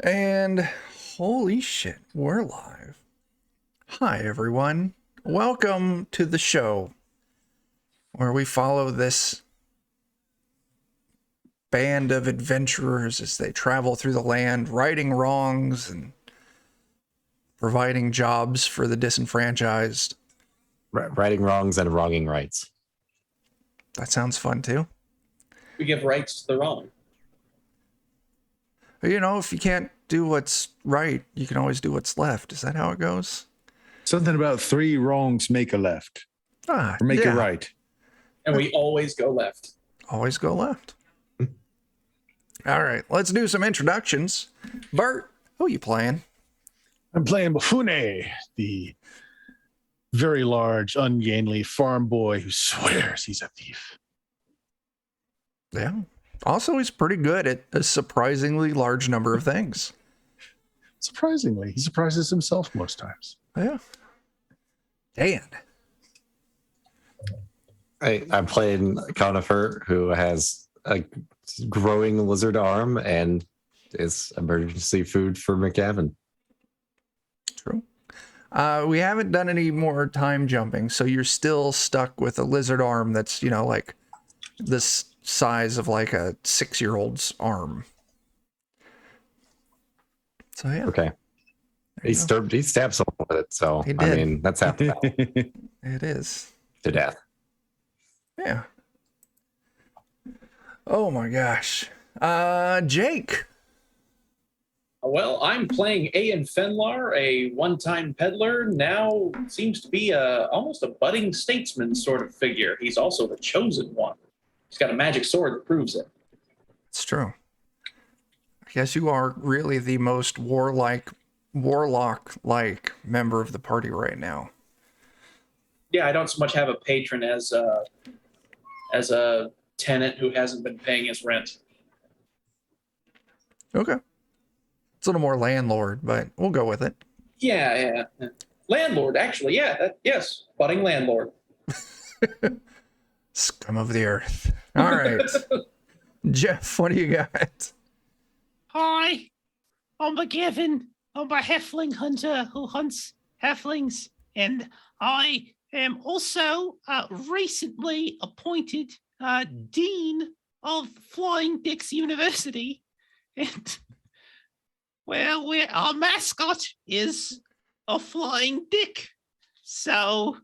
And holy shit, we're live. Hi, everyone. Welcome to the show where we follow this band of adventurers as they travel through the land, righting wrongs and providing jobs for the disenfranchised. Righting wrongs and wronging rights. That sounds fun, too. We give rights to the wrong. You know, if you can't do what's right, you can always do what's left. Is that how it goes? Something about 3 wrongs make a left. Or make it right. And we always go left. Always go left. All right, let's do some introductions. Bert, who are you playing? I'm playing Bufune, the very large, ungainly farm boy who swears he's a thief. Yeah. Also, he's pretty good at a surprisingly large number of things. Surprisingly, he surprises himself most times. Yeah. Dan. I'm playing Conifer, who has a growing lizard arm and is emergency food for McGavin. True. We haven't done any more time jumping, so you're still stuck with a lizard arm that's, like this size of like a 6-year-old's arm. So yeah. Okay. He stabbed someone with it, so He did. I mean that's half the battle. It is. To death. Yeah. Oh my gosh. Jake. Well, I'm playing Ian Fenlar, a one-time peddler, now seems to be almost a budding statesman sort of figure. He's also the chosen one. He's got a magic sword that proves it. It's true. I guess you are really the most warlock-like member of the party right now. Yeah, I don't so much have a patron as a tenant who hasn't been paying his rent. Okay. It's a little more landlord, but we'll go with it. Yeah. Landlord, actually, yeah. Yes, budding landlord. Scum of the earth. All right. Jeff, what do you got? Hi, I'm McGavin. I'm a halfling hunter who hunts halflings, and I am also recently appointed Dean of Flying Dicks University. And, well, our mascot is a flying dick. So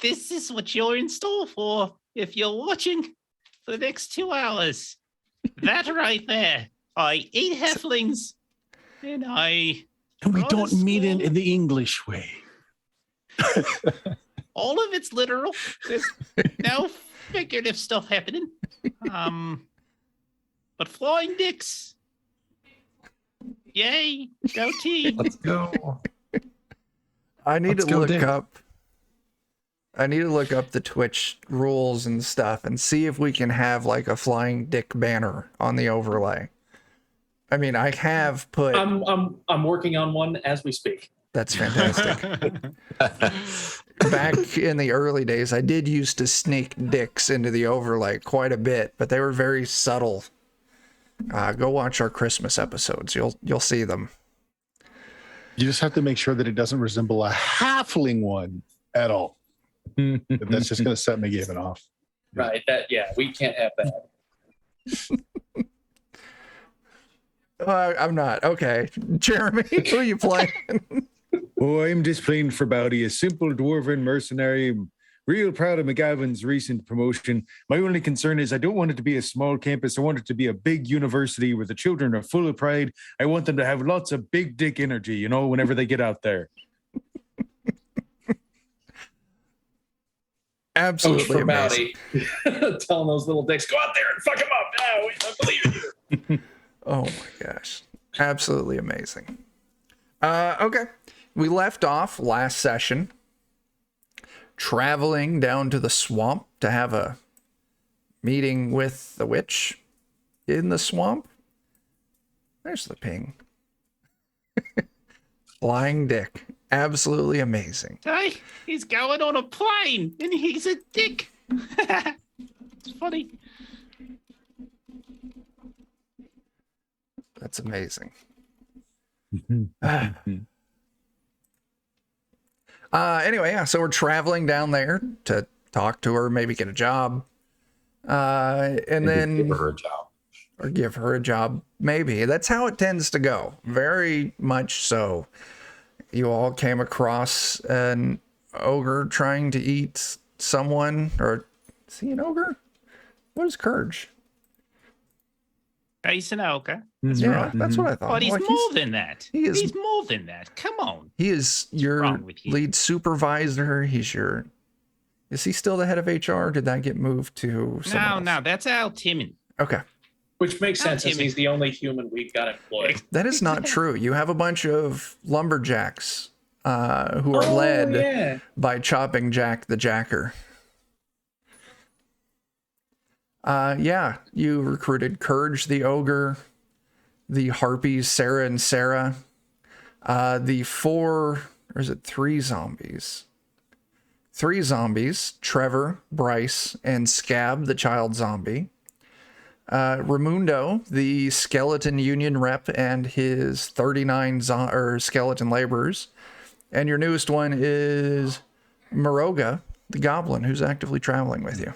this is what you're in store for if you're watching for the next 2 hours. That right there. I eat halflings, and we don't mean it in the English way. all of it's literal. There's no figurative stuff happening. But flying dicks. Yay, go team. Let's go. I need to look up the Twitch rules and stuff and see if we can have like a flying dick banner on the overlay. I mean, I have put. I'm working on one as we speak. That's fantastic. Back in the early days, I did used to sneak dicks into the overlay quite a bit, but they were very subtle. Go watch our Christmas episodes. You'll see them. You just have to make sure that it doesn't resemble a halfling one at all. That's just going to set McGavin off. Right. We can't have that. I'm not. Okay. Jeremy, who are you playing? Oh, I'm just playing for Bowdy, a simple dwarven mercenary. I'm real proud of McGavin's recent promotion. My only concern is I don't want it to be a small campus. I want it to be a big university where the children are full of pride. I want them to have lots of big dick energy, whenever they get out there. Absolutely amazing. Telling those little dicks, go out there and fuck them up. No, I believe in you. Oh my gosh. Absolutely amazing. Okay. We left off last session traveling down to the swamp to have a meeting with the witch in the swamp. There's the ping. Flying dick. Absolutely amazing. Hey, he's going on a plane, and he's a dick. It's funny. That's amazing. Anyway, yeah, so we're traveling down there to talk to her, maybe get a job. And then give her a job. or give her a job, maybe. That's how it tends to go. Very much so. You all came across an ogre trying to eat someone, or is he an ogre? What is Courage? He's an ogre. That's Yeah, right. that's what I thought. But he's Like, more than that. he is- He's more than that. Come on. He is your wrong with you? lead supervisor. He's your. Is he still the head of HR? Did that get moved to someone else? No, that's Al Timon. Okay. Which makes How sense, as timid. he's the only human we've got employed. That is not true. You have a bunch of lumberjacks who are led yeah. by Chopping Jack the Jacker. Yeah, you recruited Courage the Ogre, the Harpies, Sarah and Sarah, the three zombies? Three zombies, Trevor, Bryce, and Scab, the child zombie. Raimundo, the skeleton union rep, and his 39 skeleton laborers. And your newest one is Moroga, the goblin, who's actively traveling with you.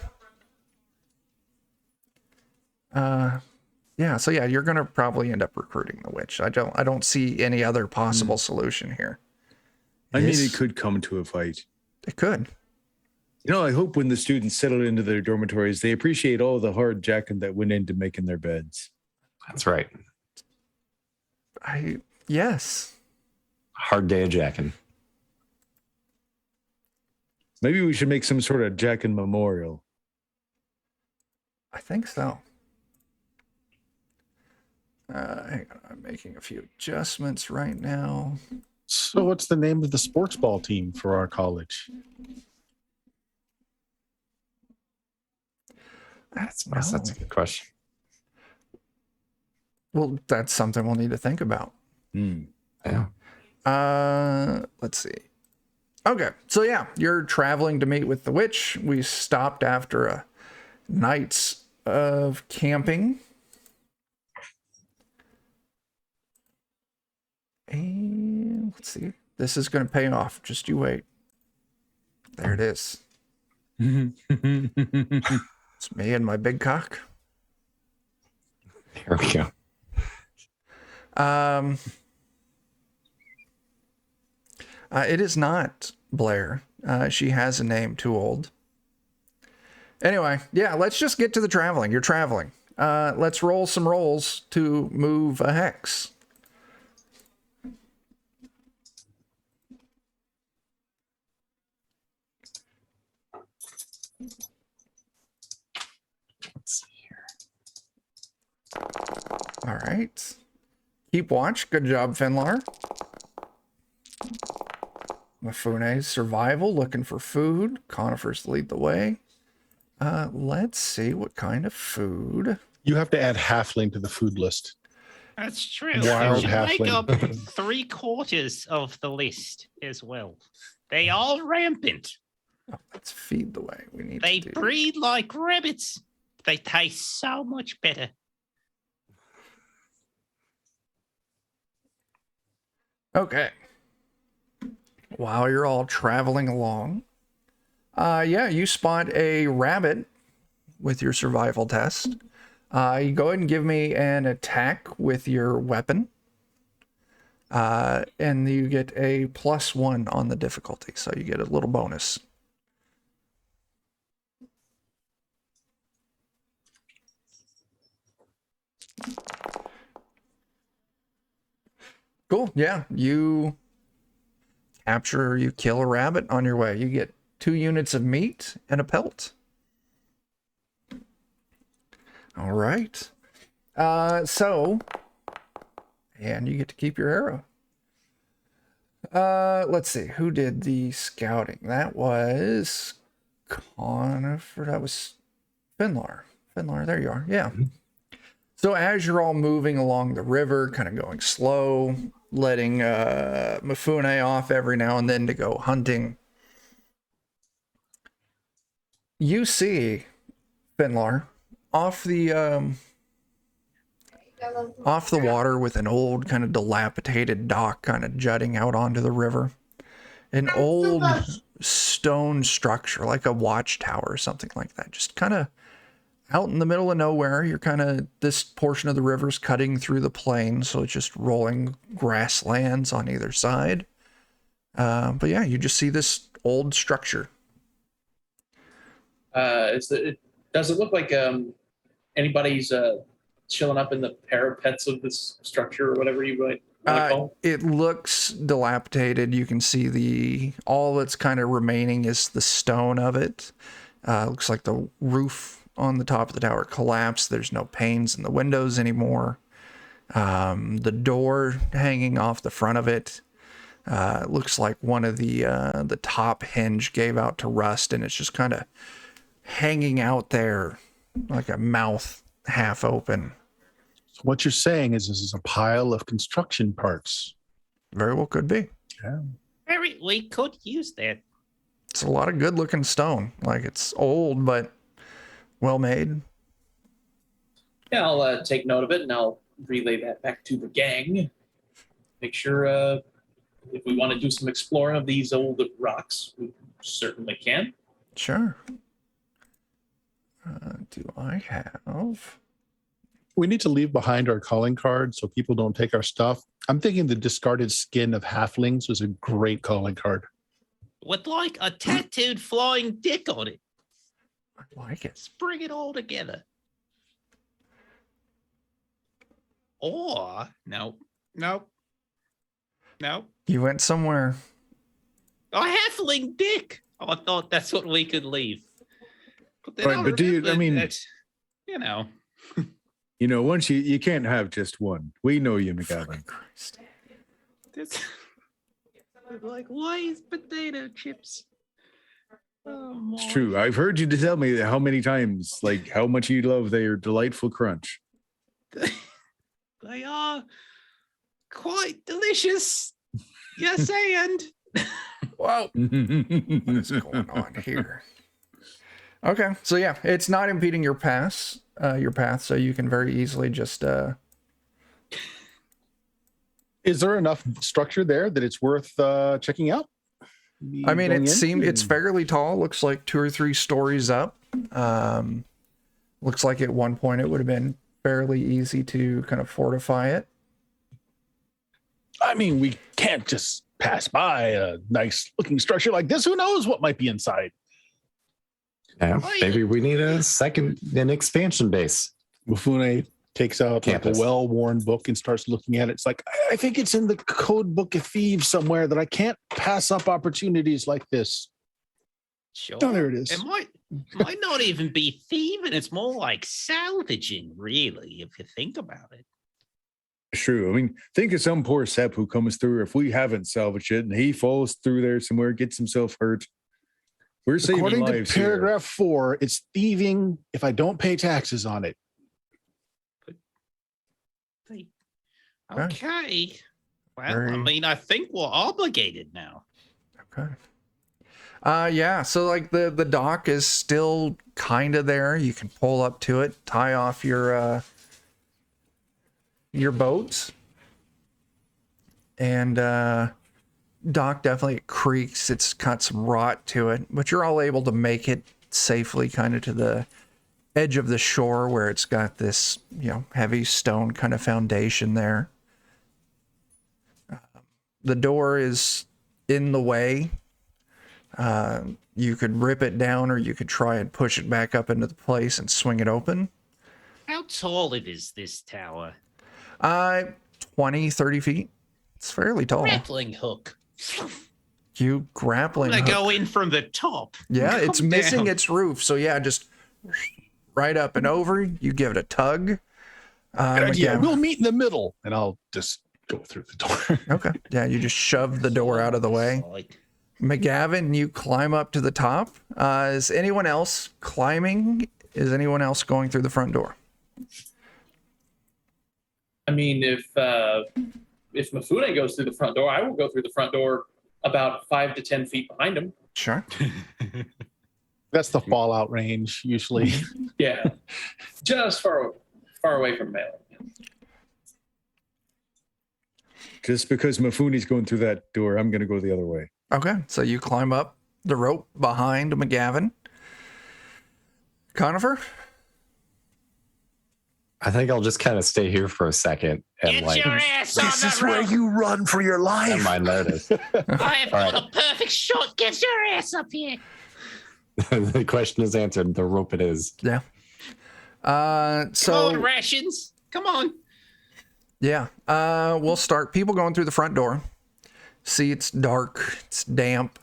Yeah, so yeah, you're gonna probably end up recruiting the witch. I don't see any other possible solution here. I mean, Yes. it could come to a fight. It could. You know, I hope when the students settle into their dormitories, they appreciate all the hard jacking that went into making their beds. That's right. Yes. Hard day of jacking. Maybe we should make some sort of jacking memorial. I think so. Hang on, I'm making a few adjustments right now. So, what's the name of the sports ball team for our college? That's That's a good question. Well, that's something we'll need to think about. Yeah. Let's see. Okay, so yeah, you're traveling to meet with the witch. We stopped after a night of camping. And let's see. This is going to pay off. Just you wait. There it is. It's me and my big cock. Here we go. It is not Blair. She has a name too old. Anyway, yeah, let's just get to the traveling. You're traveling. Let's roll some rolls to move a hex. Let's see here. All right. Keep watch. Good job, Finlar. Mifune's survival, looking for food. Conifers lead the way. Let's see what kind of food. You have to add halfling to the food list. That's true. Wild You should make halfling. up 3/4 of the list as well. They all rampant. Oh, let's feed the way. We need They to do. breed like rabbits. They taste so much better. Okay. While you're all traveling along, yeah, you spot a rabbit with your survival test. You go ahead and give me an attack with your weapon. And you get a +1 on the difficulty, so you get a little bonus. Cool. Yeah, you capture or you kill a rabbit on your way. You get 2 units of meat and a pelt. All right. So, and you get to keep your arrow. Let's see. Who did the scouting? That was Conifer. That was Finlar. Finlar, there you are. Yeah. So as you're all moving along the river, kind of going slow, letting Mifune off every now and then to go hunting, you see Finlar off the off the water with an old kind of dilapidated dock kind of jutting out onto the river. An old stone structure, like a watchtower or something like that. Just kind of out in the middle of nowhere. You're kind of, this portion of the river's cutting through the plain, so it's just rolling grasslands on either side. But yeah, you just see this old structure. Does it look like anybody's chilling up in the parapets of this structure or whatever you might want to call it? It looks dilapidated. You can see all that's kind of remaining is the stone of it. Looks like the roof on the top of the tower collapsed. There's no panes in the windows anymore. The door hanging off the front of it looks like one of the top hinge gave out to rust, and it's just kind of hanging out there like a mouth half open. So what you're saying is this is a pile of construction parts. Very well could be. Yeah. We could use that. It's a lot of good looking stone. Like, it's old, but well made. Yeah, I'll take note of it and I'll relay that back to the gang. Make sure if we want to do some exploring of these old rocks, we certainly can. Sure. Do I have... We need to leave behind our calling card so people don't take our stuff. I'm thinking the discarded skin of halflings was a great calling card. With like a tattooed flying dick on it. I like it. Let's bring it all together. Or, no. You went somewhere. A halfling dick. Oh, I thought that's what we could leave. Then Right, I but do you- I remembered mean- that, you know. You know, once you can't have just one. We know you, McGavin. Fucking Christ. This, like, why is potato chips? Oh, It's true. I've heard you to tell me how many times, like how much you love their delightful crunch. They are quite delicious. Yes, and Whoa. What is going on here? Okay, so yeah, it's not impeding your path, so you can very easily just Is there enough structure there that it's worth checking out? I mean, Going in? it's fairly tall, looks like 2 or 3 stories up. Looks like at one point it would have been fairly easy to kind of fortify it. I mean, we can't just pass by a nice looking structure like this. Who knows what might be inside? Yeah, maybe we need an expansion base. Mufune takes out like Campus. a well-worn book and starts looking at it. It's like, I think it's in the code book of thieves somewhere that I can't pass up opportunities like this. sure. Oh, there it is. It might not even be thieving. It's more like salvaging, really, if you think about it. True. I mean, think of some poor sep who comes through if we haven't salvaged it and he falls through there somewhere, gets himself hurt. We're saving According to lives paragraph 4, it's thieving if I don't pay taxes on it. Okay. Well, I Very- mean, I think we're obligated now. Okay. Yeah, so like the dock is still kind of there. You can pull up to it, tie off your boats. And dock definitely creaks. It's got some rot to it, but you're all able to make it safely kind of to the edge of the shore where it's got this, heavy stone kind of foundation there. The door is in the way. You could rip it down or you could try and push it back up into the place and swing it open. How tall is this tower? 20, 30 feet. It's fairly tall. Grappling hook. You I'm grappling gonna hook. go in from the top. Yeah, it's Come missing down. its roof. So yeah, just right up and over. You give it a tug. Good idea. McGavin- We'll meet in the middle, and I'll just go through the door. Okay. Yeah, you just shove the door out of the way. Like, McGavin, you climb up to the top. Is anyone else climbing? Is anyone else going through the front door? I mean, if Mifune goes through the front door, I will go through the front door about 5 to 10 feet behind him. Sure. That's the fallout range, usually. Yeah, just far away from melee. Just because Mafune's going through that door, I'm going to go the other way. Okay, so you climb up the rope behind McGavin. Conifer? I think I'll just kind of stay here for a second and Get like your ass on the rope. you run for your I life. might notice. I have All got a perfect shot. Get your ass up here. The question is answered. The rope it is. Yeah. Come So on, rations. Come on. yeah, we'll start. People going through the front door. See, it's dark. It's damp.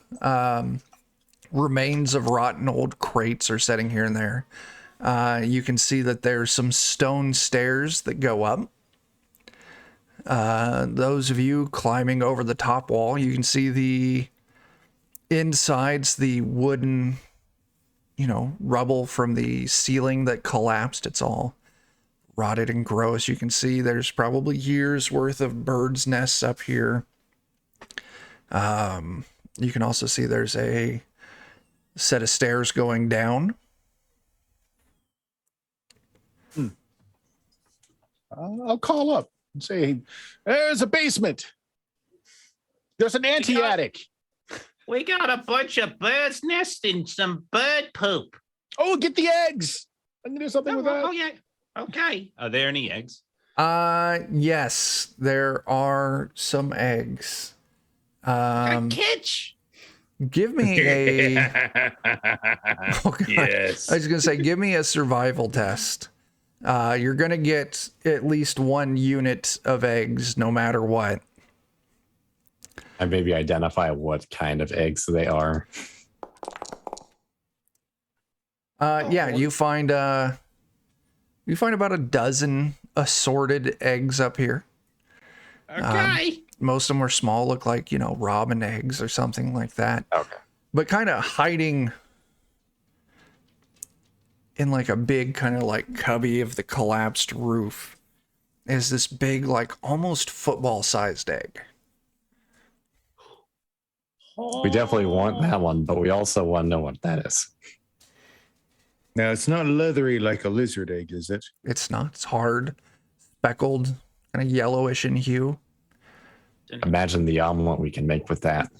Remains of rotten old crates are sitting here and there. You can see that there's some stone stairs that go up. Those of you climbing over the top wall, you can see the insides, the wooden, rubble from the ceiling that collapsed. It's all rotted and gross. You can see there's probably years worth of birds' nests up here. You can also see there's a set of stairs going down. I'll call up and say, there's a basement. There's an anti-attic. We got a bunch of birds' nests and some bird poop. Oh, get the eggs. I can do something with that. Oh, yeah. Okay. Are there any eggs? Yes, there are some eggs. Catch. Give me a. Oh, God. Yes. I was gonna say, give me a survival test. You're gonna get at least 1 unit of eggs, no matter what. I maybe identify what kind of eggs they are. Yeah, you find about a dozen assorted eggs up here. Okay. Most of them are small, look like, robin eggs or something like that. Okay. But kind of hiding in like a big kind of like cubby of the collapsed roof is this big, like almost football sized egg. We definitely want that one, but we also want to know what that is. Now, it's not leathery like a lizard egg, is it? It's not. It's hard, speckled, kind of yellowish in hue. Imagine the omelet we can make with that.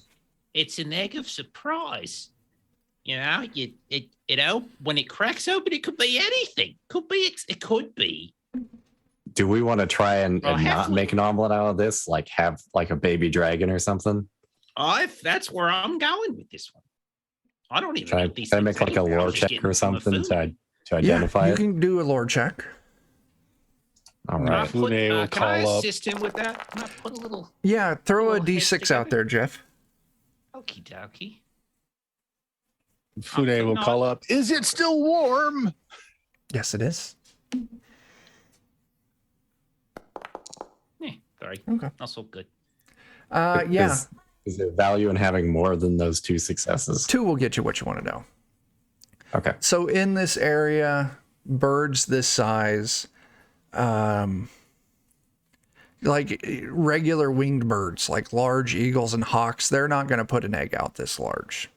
It's an egg of surprise. When it cracks open, it could be anything. It could be. Do we want to try and Well, not make an omelet out of this? Like have like a baby dragon or something? That's where I'm going with this one. I don't even Can know these I things make like a anywhere. I lore was just check getting or them from a something food. to identify You it? can do a lore check. All Can I right. put- Fune will can I call up. assist him with that? Can I put a little Yeah, throw a Little heads d6 out together. there, Jeff. okie dokie? Fune will call up. Is it still warm? Yes, it is. Sorry. Okay. Not so good. Yeah, Is there value in having more than those 2 successes? 2 will get you what you want to know. Okay. So in this area, birds this size, like regular winged birds, like large eagles and hawks, they're not going to put an egg out this large.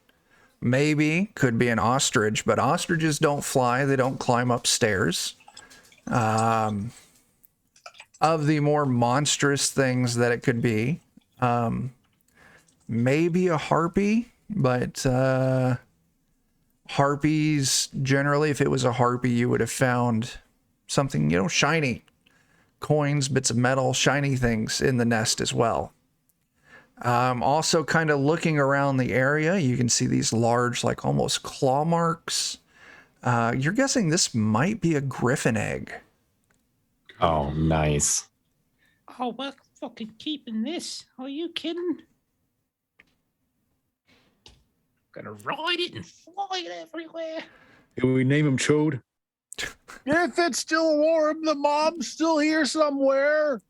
Maybe could be an ostrich, but ostriches don't fly. They don't climb up stairs. Of the more monstrous things that it could be, maybe a harpy, but harpies generally, if it was a harpy, you would have found something, shiny, coins, bits of metal, shiny things in the nest as well. Also kind of looking around the area, you can see these large, like almost claw marks. You're guessing this might be a griffin egg. Oh, nice. Oh, we're fucking keeping this. Are you kidding? Gonna ride it and fly it everywhere. Can we name him Chode? If it's still warm, the mom's still here somewhere.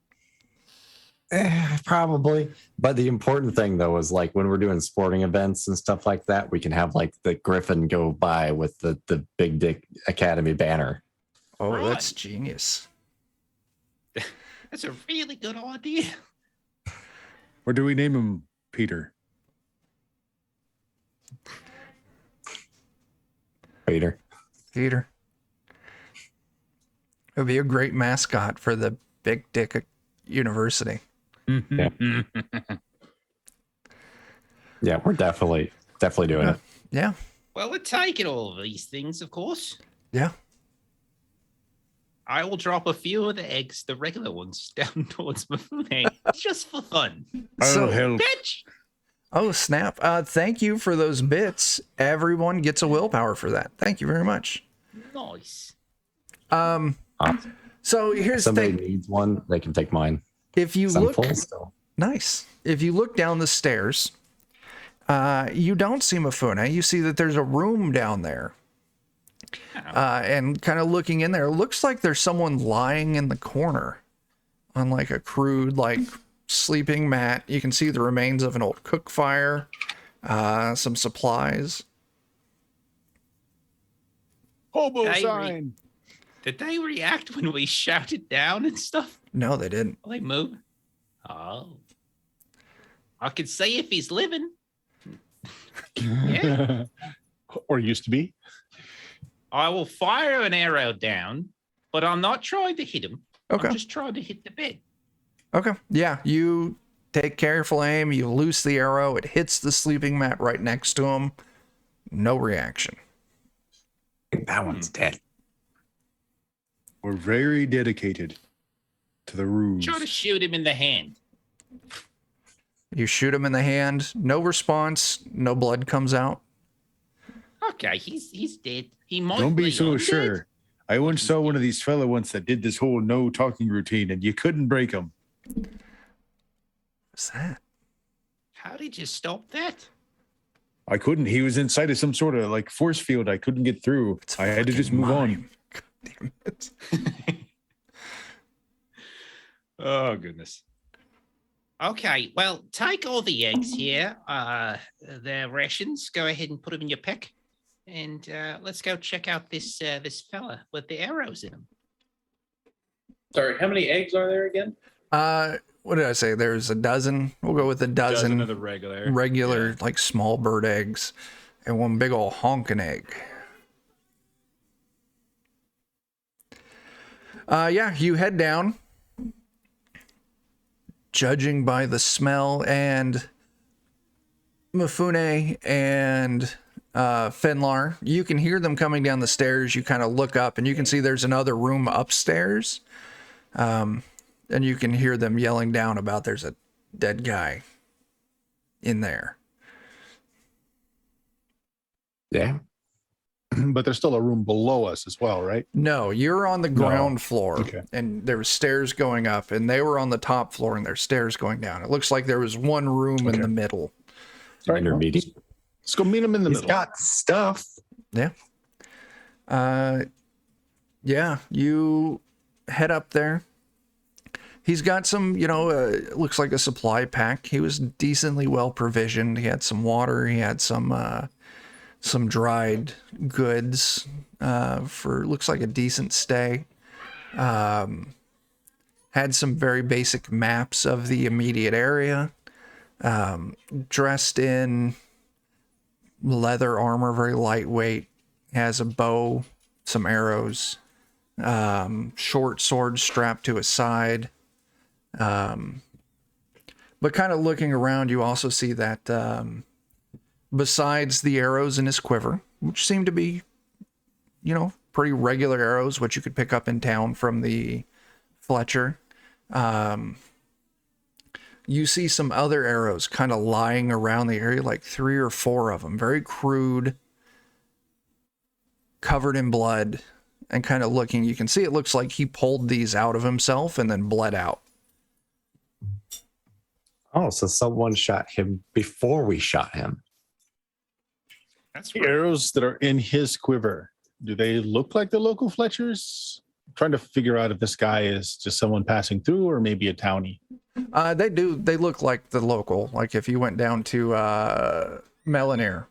Probably. But the important thing though is like when we're doing sporting events and stuff like that, we can have like the Griffin go by with the Big Dick Academy banner. Oh, Right. that's genius. That's a really good idea. Or do we name him Peter? Peter. Peter. It would be a great mascot for the Big Dick University. Yeah, we're definitely doing it. Yeah. Well, we're taking all of these things, of course. Yeah. I will drop a few of the eggs, the regular ones, down towards Mifune, just for fun. I'll help. Bitch! Oh, snap. Thank you for those bits. Everyone gets a willpower for that. Thank you very much. Nice. Awesome. So If here's the somebody thing. needs one, they can take mine. If you 'Cause I'm look, full still. nice. If you look down the stairs, you don't see Mifune. You see that there's a room down there. And kind of looking in there, it looks like there's someone lying in the corner on like a crude, like sleeping mat. You can see the remains of an old cook fire, some supplies. Hobo Hey, sign. Did they react when we shouted down and stuff? No, they didn't. Will they move? Oh. I could see if he's living. Yeah. Or used to be. I will fire an arrow down, but I'm not trying to hit him. Okay. I'm just trying to hit the bed. Okay. Yeah, you take careful aim. You loose the arrow. It hits the sleeping mat right next to him. No reaction. That one's dead. We're very dedicated to the rules. Try to shoot him in the hand. You shoot him in the hand. No response. No blood comes out. Okay, he's dead. He might Don't be so undead. sure. I once saw one of these fella once that did this whole no talking routine, and you couldn't break him. What's that? How did you stop that? I couldn't. He was inside of some sort of like force field. I couldn't get through. It's I had to just fucking move on. mime. God damn it. Oh goodness. Okay, well, take all the eggs here. They're rations. Go ahead and put them in your pack, and let's go check out this this fella with the arrows in him. Sorry, how many eggs are there again? What did I say? There's a dozen. We'll go with a dozen of the regular. regular, Yeah. like small bird eggs, and one big old honking egg. Yeah, you head down. Judging by the smell, and Mifune and Fenlar, you can hear them coming down the stairs. You kind of look up, and you can see there's another room upstairs. And you can hear them yelling down about there's a dead guy in there. Yeah. But there's still a room below us as well, right? No, you're on the ground floor, Okay. and there were stairs going up, and they were on the top floor, and there's stairs going down. It looks like there was one room in Okay. the middle. Right. Intermediate. Let's go meet him in the He's middle. got stuff. Yeah. Yeah, you head up there. He's got some, looks like a supply pack. He was decently well provisioned. He had some water. He had some dried goods for looks like a decent stay. Had some very basic maps of the immediate area. Dressed in leather armor, very lightweight. Has a bow, some arrows, short sword strapped to his side. But kind of looking around, you also see that besides the arrows in his quiver, which seem to be, pretty regular arrows, which you could pick up in town from the Fletcher, you see some other arrows kind of lying around the area, like 3 or 4 of them, very crude, covered in blood, and kind of looking, you can see it looks like he pulled these out of himself and then bled out. Oh, so someone shot him before we shot him. That's The right. arrows that are in his quiver, do they look like the local Fletchers? I'm trying to figure out if this guy is just someone passing through or maybe a townie. They do. They look like the local. Like if you went down to Melanair,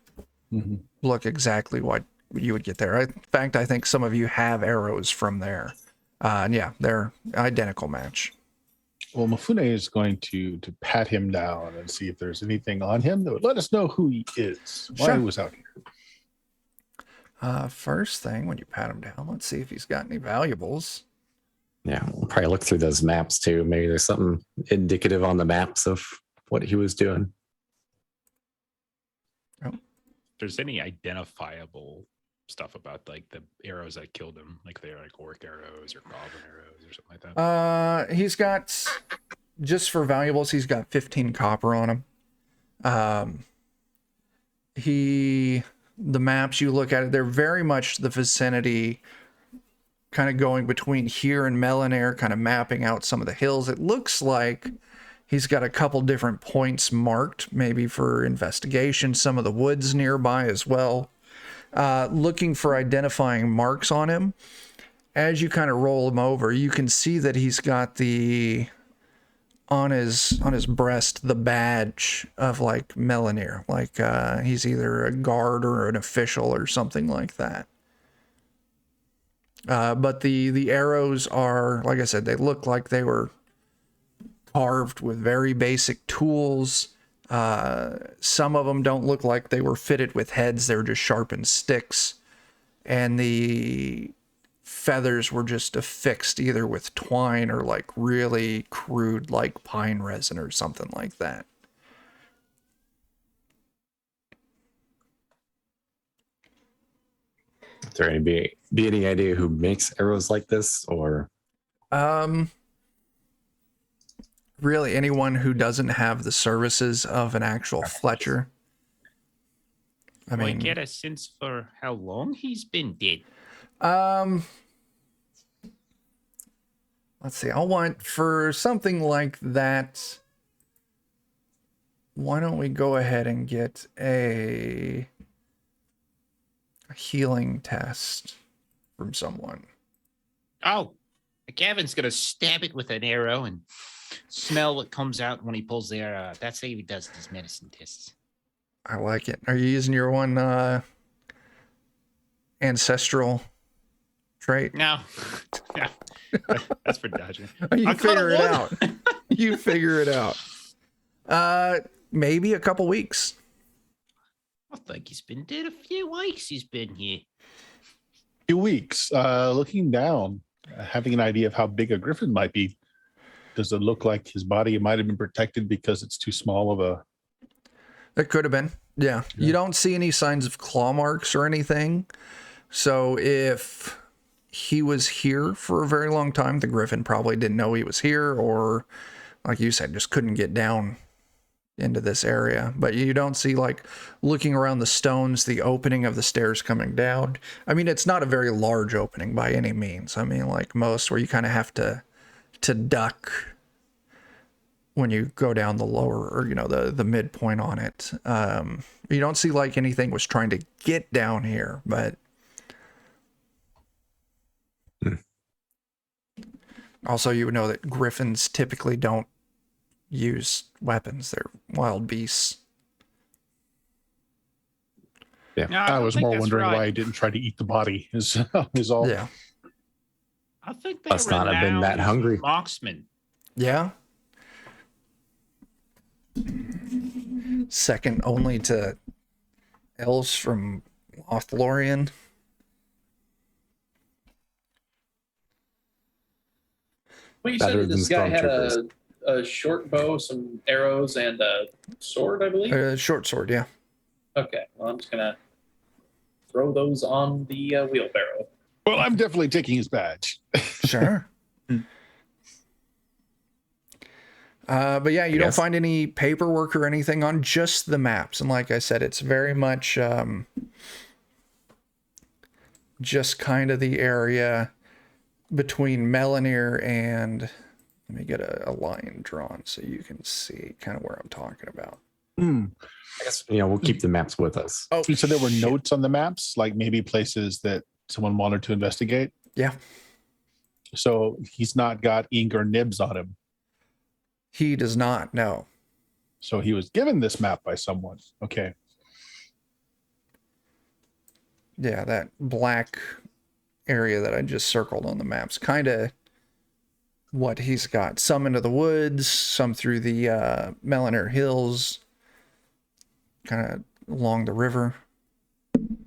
look exactly what you would get there. In fact, I think some of you have arrows from there. And yeah, they're identical match. Well, Mifune is going to pat him down and see if there's anything on him that would let us know who he is, why Sure. he was out here. First thing, when you pat him down, let's see if he's got any valuables. Yeah, we'll probably look through those maps too. Maybe there's something indicative on the maps of what he was doing. If there's any identifiable stuff about like the arrows that killed him, like they're like orc arrows or goblin arrows or something like that. He's got, just for valuables, he's got 15 copper on him. The maps you look at it, they're very much the vicinity, kind of going between here and Melanair, kind of mapping out some of the hills. It looks like he's got a couple different points marked, maybe for investigation, some of the woods nearby as well. Looking for identifying marks on him. As you kind of roll him over, you can see that he's got on his breast the badge of like Melanair, like he's either a guard or an official or something like that. But the arrows are, like I said, they look like they were carved with very basic tools. Some of them don't look like they were fitted with heads. They're just sharpened sticks. And the feathers were just affixed either with twine or like really crude like pine resin or something like that. Is there any idea who makes arrows like this, or really anyone who doesn't have the services of an actual Fletcher? I Can I mean, get a sense for how long he's been dead? let's see. I'll want for something like that. Why don't we go ahead and get a healing test from someone? Oh, Gavin's gonna stab it with an arrow and smell what comes out when he pulls the arrow out. That's how he does his medicine tests. I like it. Are you using your one ancestral trait? No, no. That's for dodging. You I figure it kinda out. You figure it out. Maybe a couple weeks. I think he's been dead a few weeks. He's been here. Few weeks. Looking down, having an idea of how big a griffin might be. Does it look like his body might have been protected because it's too small of a? It could have been. Yeah. You don't see any signs of claw marks or anything. So if he was here for a very long time, the griffin probably didn't know he was here, or like you said, just couldn't get down into this area. But you don't see, like, looking around the stones, the opening of the stairs coming down. I mean, it's not a very large opening by any means. I mean, like most where you kind of have to duck when you go down the lower, or the midpoint on it. You don't see like anything was trying to get down here, but also you would know that griffins typically don't use weapons. They're wild beasts. yeah, No, I don't was think more that's wondering right. why he didn't try to eat the body. Is all. Yeah. I think they Must not have been that hungry. marksmen. Yeah. Second only to elves from Lothlorien. Well, you Better said that this than guy had stormtroopers. a short bow, some arrows, and a sword, I believe. Short sword, yeah. Okay, well, I'm just gonna throw those on the wheelbarrow. Well, I'm definitely taking his badge. Sure. But yeah, you don't guess. find any paperwork or anything on just the maps. And like I said, it's very much just kind of the area between Melanair and, let me get a line drawn so you can see kind of where I'm talking about. I guess we'll keep the maps with us. Oh, So there were shit. notes on the maps, like maybe places that someone wanted to investigate. Yeah. So he's not got ink or nibs on him. He does not know. So he was given this map by someone. Okay. Yeah, that black area that I just circled on the maps, kind of what he's got. Some into the woods, some through the Melanair Hills, kind of along the river.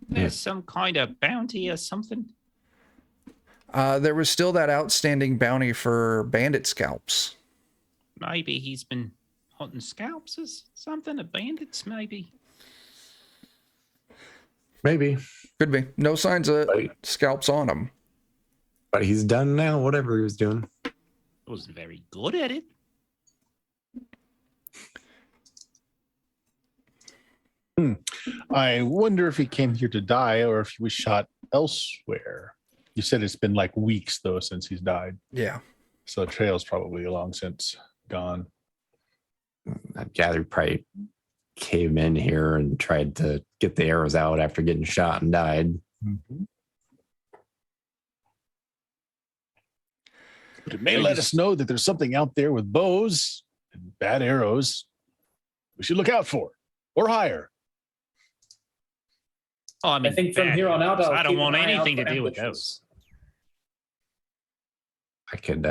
There's some kind of bounty or something. There was still that outstanding bounty for bandit scalps. Maybe he's been hunting scalps or something, or bandits, maybe. Maybe, Could be. No signs of Right. scalps on him. but he's done now. Whatever he was doing. Wasn't very good at it. I wonder if he came here to die or if he was shot elsewhere. You said it's been like weeks though since he's died, Yeah. so the trail's probably long since gone. I gather he probably came in here and tried to get the arrows out after getting shot and died. But it may let us know that there's something out there with bows and bad arrows we should look out for or hire. Oh, I mean, I think from bad here on out, news. I'll I don't keep want an eye out anything to for do with ambushes. those. I could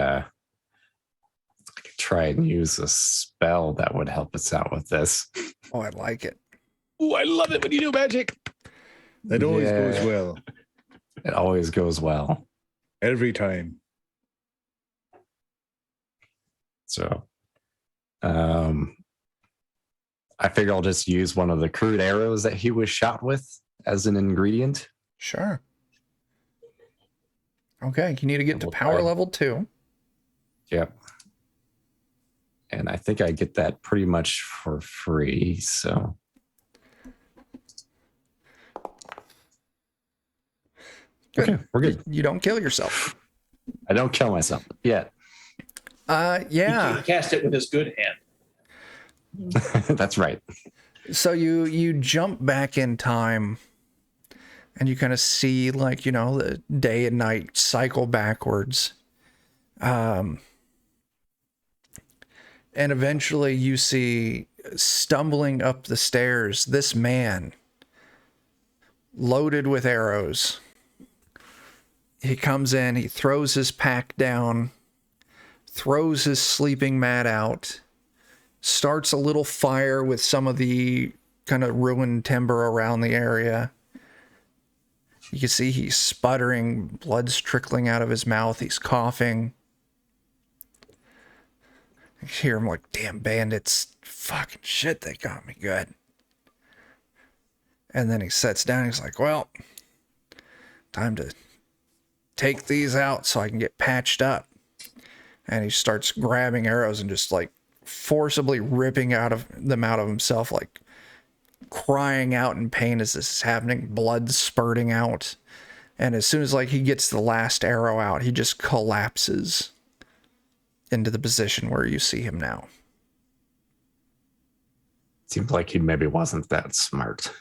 try and use a spell that would help us out with this. Oh, I like it. Ooh, I love it when you do magic. That always goes Yeah. well. It always goes well. Every time. So I figure I'll just use one of the crude arrows that he was shot with as an ingredient. Sure. Okay, you need to get And to we'll power try. level 2. Yep. And I think I get that pretty much for free. So Good. okay, we're good. You don't kill yourself. I don't kill myself yet. Yeah. He cast it with his good hand. That's right. So you jump back in time and you kind of see, like, you know, the day and night cycle backwards. And eventually you see stumbling up the stairs this man loaded with arrows. He comes in, he throws his pack down, throws his sleeping mat out, starts a little fire with some of the kind of ruined timber around the area. You can see he's sputtering, blood's trickling out of his mouth, he's coughing. You hear him like, damn bandits, fucking shit, they got me good. And then he sits down, he's like, well, time to take these out so I can get patched up. And he starts grabbing arrows and just like forcibly ripping them out of himself, like crying out in pain as this is happening, blood spurting out. And as soon as like he gets the last arrow out, he just collapses into the position where you see him now. Seems like he maybe wasn't that smart.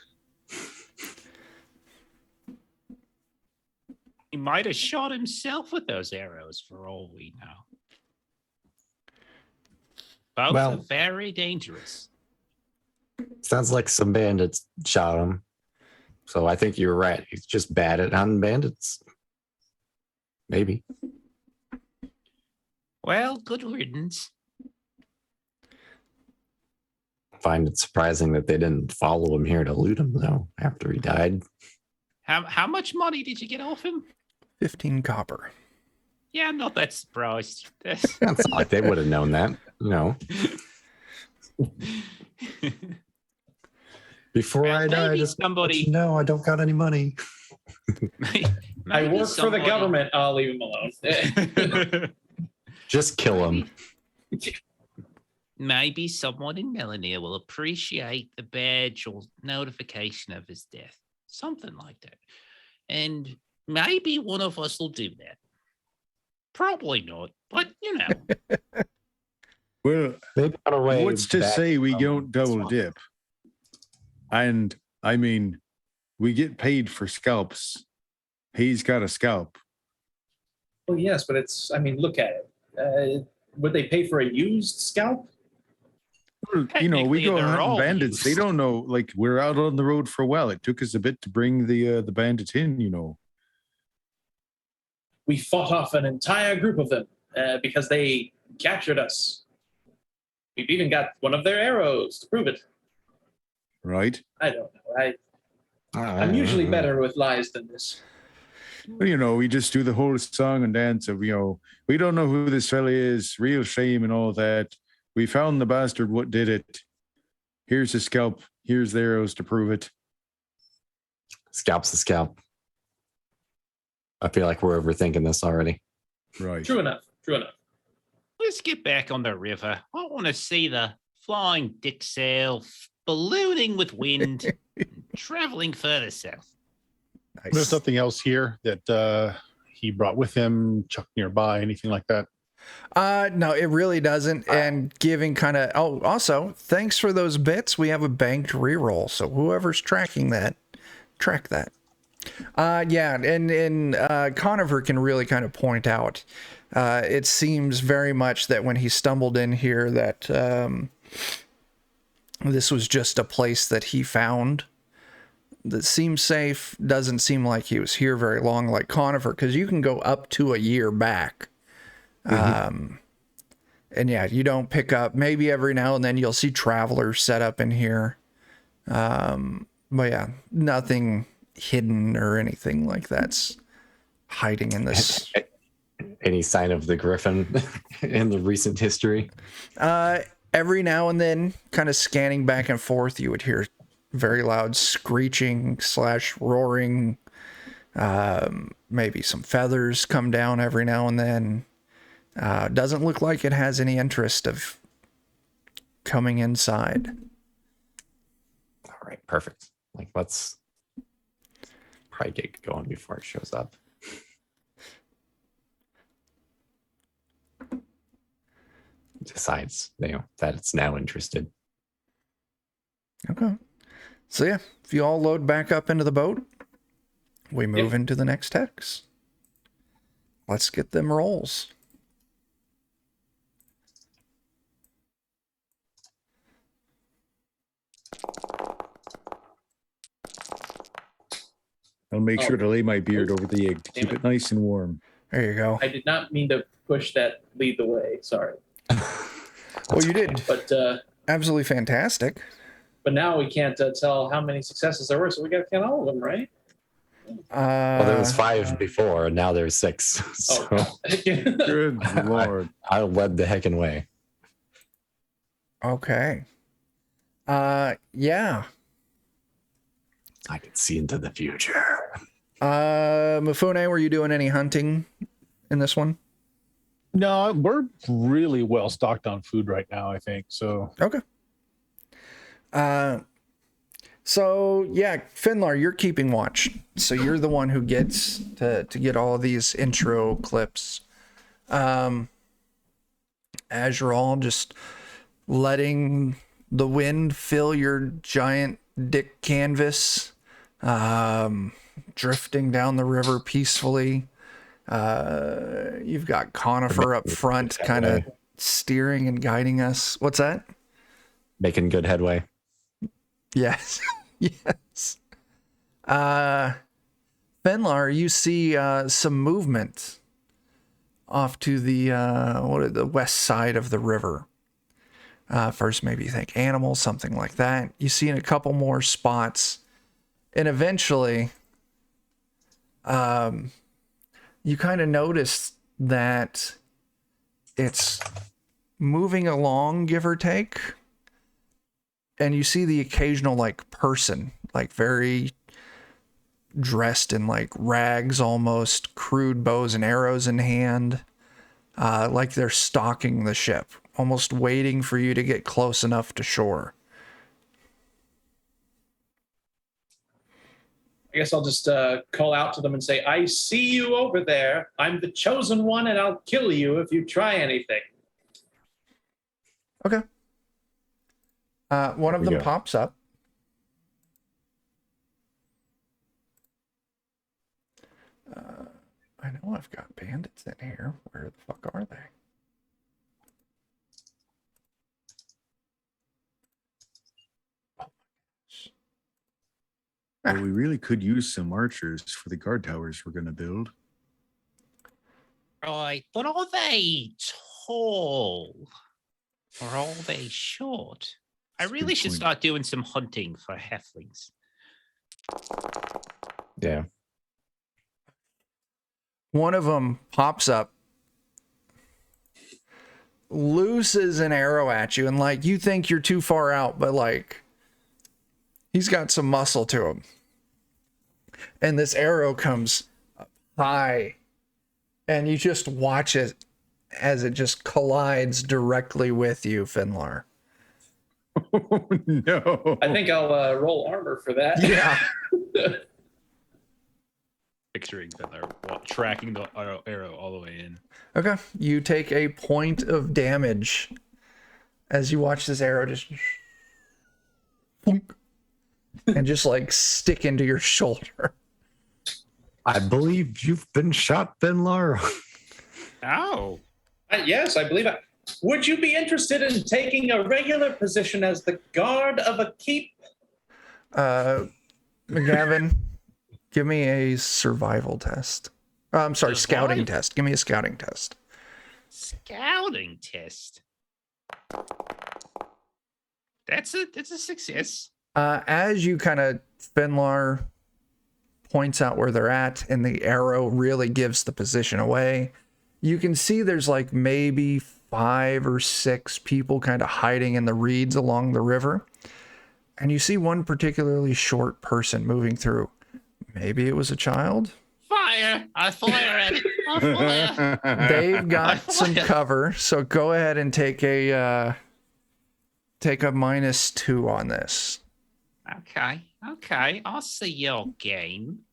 He might have shot himself with those arrows for all we know. Both Well- are very dangerous. Sounds like some bandits shot him. So I think you're right. He's just bad at hunting bandits. Maybe. Well, good riddance. Find it surprising that they didn't follow him here to loot him, though, after he died. How much money did you get off him? 15 copper. Yeah, I'm not that surprised. That's- It's not like they would have known that, you know. Before Well, I die, maybe just somebody- no, I don't got any money. I Maybe work for the somebody- government. I'll leave him alone. Just kill him. Maybe someone in Melania will appreciate the badge or notification of his death. Something like that. And maybe one of us will do that. Probably not, but you know. Well, Maybe on a way what's to back say we from don't double swamp. dip? And I mean, we get paid for scalps. He's got a scalp. Well, yes, but it's, I mean, look at it. Would they pay for a used scalp? You know, we Technically, go they're hunting all bandits. They used. don't know. Like, we're out on the road for a while. It took us a bit to bring the bandits in. You know. We fought off an entire group of them because they captured us. We've even got one of their arrows to prove it. Right. I don't know. I'm usually better with lies than this. Well, we just do the whole song and dance of, we don't know who this fella is, real shame and all that. We found the bastard what did it. Here's the scalp. Here's the arrows to prove it. Scalp's the scalp. I feel like we're overthinking this already. Right. True enough. True enough. Let's get back on the river. I want to see the flying dick sail ballooning with wind, traveling further south. There's Nice. nothing else here that he brought with him, chucked nearby, anything like that. No, it really doesn't. And giving kind of. Oh, also, thanks for those bits. We have a banked reroll, so whoever's tracking that, track that. Yeah, and Conover can really kind of point out. It seems very much that when he stumbled in here, that this was just a place that he found that seems safe. Doesn't seem like he was here very long, like Conover, because you can go up to a year back. And yeah, you don't pick up. Maybe every now and then you'll see travelers set up in here. But yeah, nothing hidden or anything like that's hiding in this. Any sign of the Griffin in the recent history? Every now and then, kind of scanning back and forth, you would hear very loud screeching / roaring. Maybe some feathers come down every now and then. Doesn't look like it has any interest of coming inside. All right, perfect. Like, let's probably get going before it shows up. Decides, that it's now interested. Okay. So yeah, if you all load back up into the boat, we move into the next hex. Let's get them rolls. I'll make sure to lay my beard over the egg to keep it nice and warm. There you go. I did not mean to push that lead the way. Sorry. Well, you did But absolutely fantastic. but now we can't tell how many successes there were, so we got to count all of them, right? Well, there was 5 before, and now there's 6. So Oh, Good Lord. I led the heckin' way. Okay. Yeah. I can see into the future. Mifune, were you doing any hunting in this one? No, we're really well stocked on food right now, I think. So Okay. So yeah, Finlar, you're keeping watch. So you're the one who gets to get all of these intro clips. As you're all just letting the wind fill your giant dick canvas, drifting down the river peacefully. You've got Conifer up front, kind of steering and guiding us. What's that? Making good headway. Yes. Yes. Fenlar, you see some movement off to the west side of the river. First, maybe you think animals, something like that. You see in a couple more spots, and eventually, you kind of notice that it's moving along, give or take. And you see the occasional like person, like very dressed in like rags, almost crude bows and arrows in hand, like they're stalking the ship, almost waiting for you to get close enough to shore. I guess I'll just call out to them and say, I see you over there. I'm the chosen one, and I'll kill you if you try anything. Okay. One of them go. pops up. I know I've got bandits in here. Where the fuck are they? Well, we really could use some archers for the guard towers we're going to build. Right, but are they tall or are they short? I That's a really good should point. start doing some hunting for halflings. Yeah. One of them pops up, looses an arrow at you, and like you think you're too far out, but like he's got some muscle to him. And this arrow comes up high, and you just watch it as it just collides directly with you, Finlar. Oh, no. I think I'll roll armor for that. Yeah. Picturing that they're tracking the arrow all the way in. Okay. You take a point of damage as you watch this arrow just and just like stick into your shoulder. I believe you've been shot, Finlar. Ow. Yes, I believe it. Would you be interested in taking a regular position as the guard of a keep? McGavin, give me a survival test. I'm sorry, scouting test. Give me a scouting test. Scouting test. That's a success. As you kind of, Finlar points out where they're at, and the arrow really gives the position away. You can see there's like maybe 5 or 6 people kind of hiding in the reeds along the river. And you see one particularly short person moving through. Maybe it was a child. Fire! I fire at it. I fire. They've got some cover, so go ahead and take a -2 on this. Okay. I'll see your game,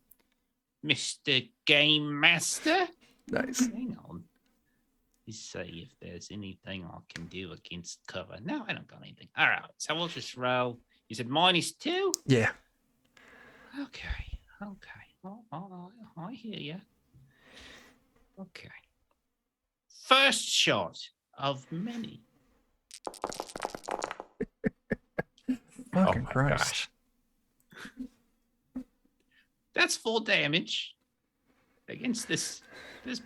Mr. Game Master. Nice. Hang on. Let's see if there's anything I can do against cover. No, I don't got anything. All right, so we'll just roll. You said -2? Yeah. Okay. Oh, I hear you. Okay. First shot of many. Fucking my Christ. gosh. That's 4 damage against this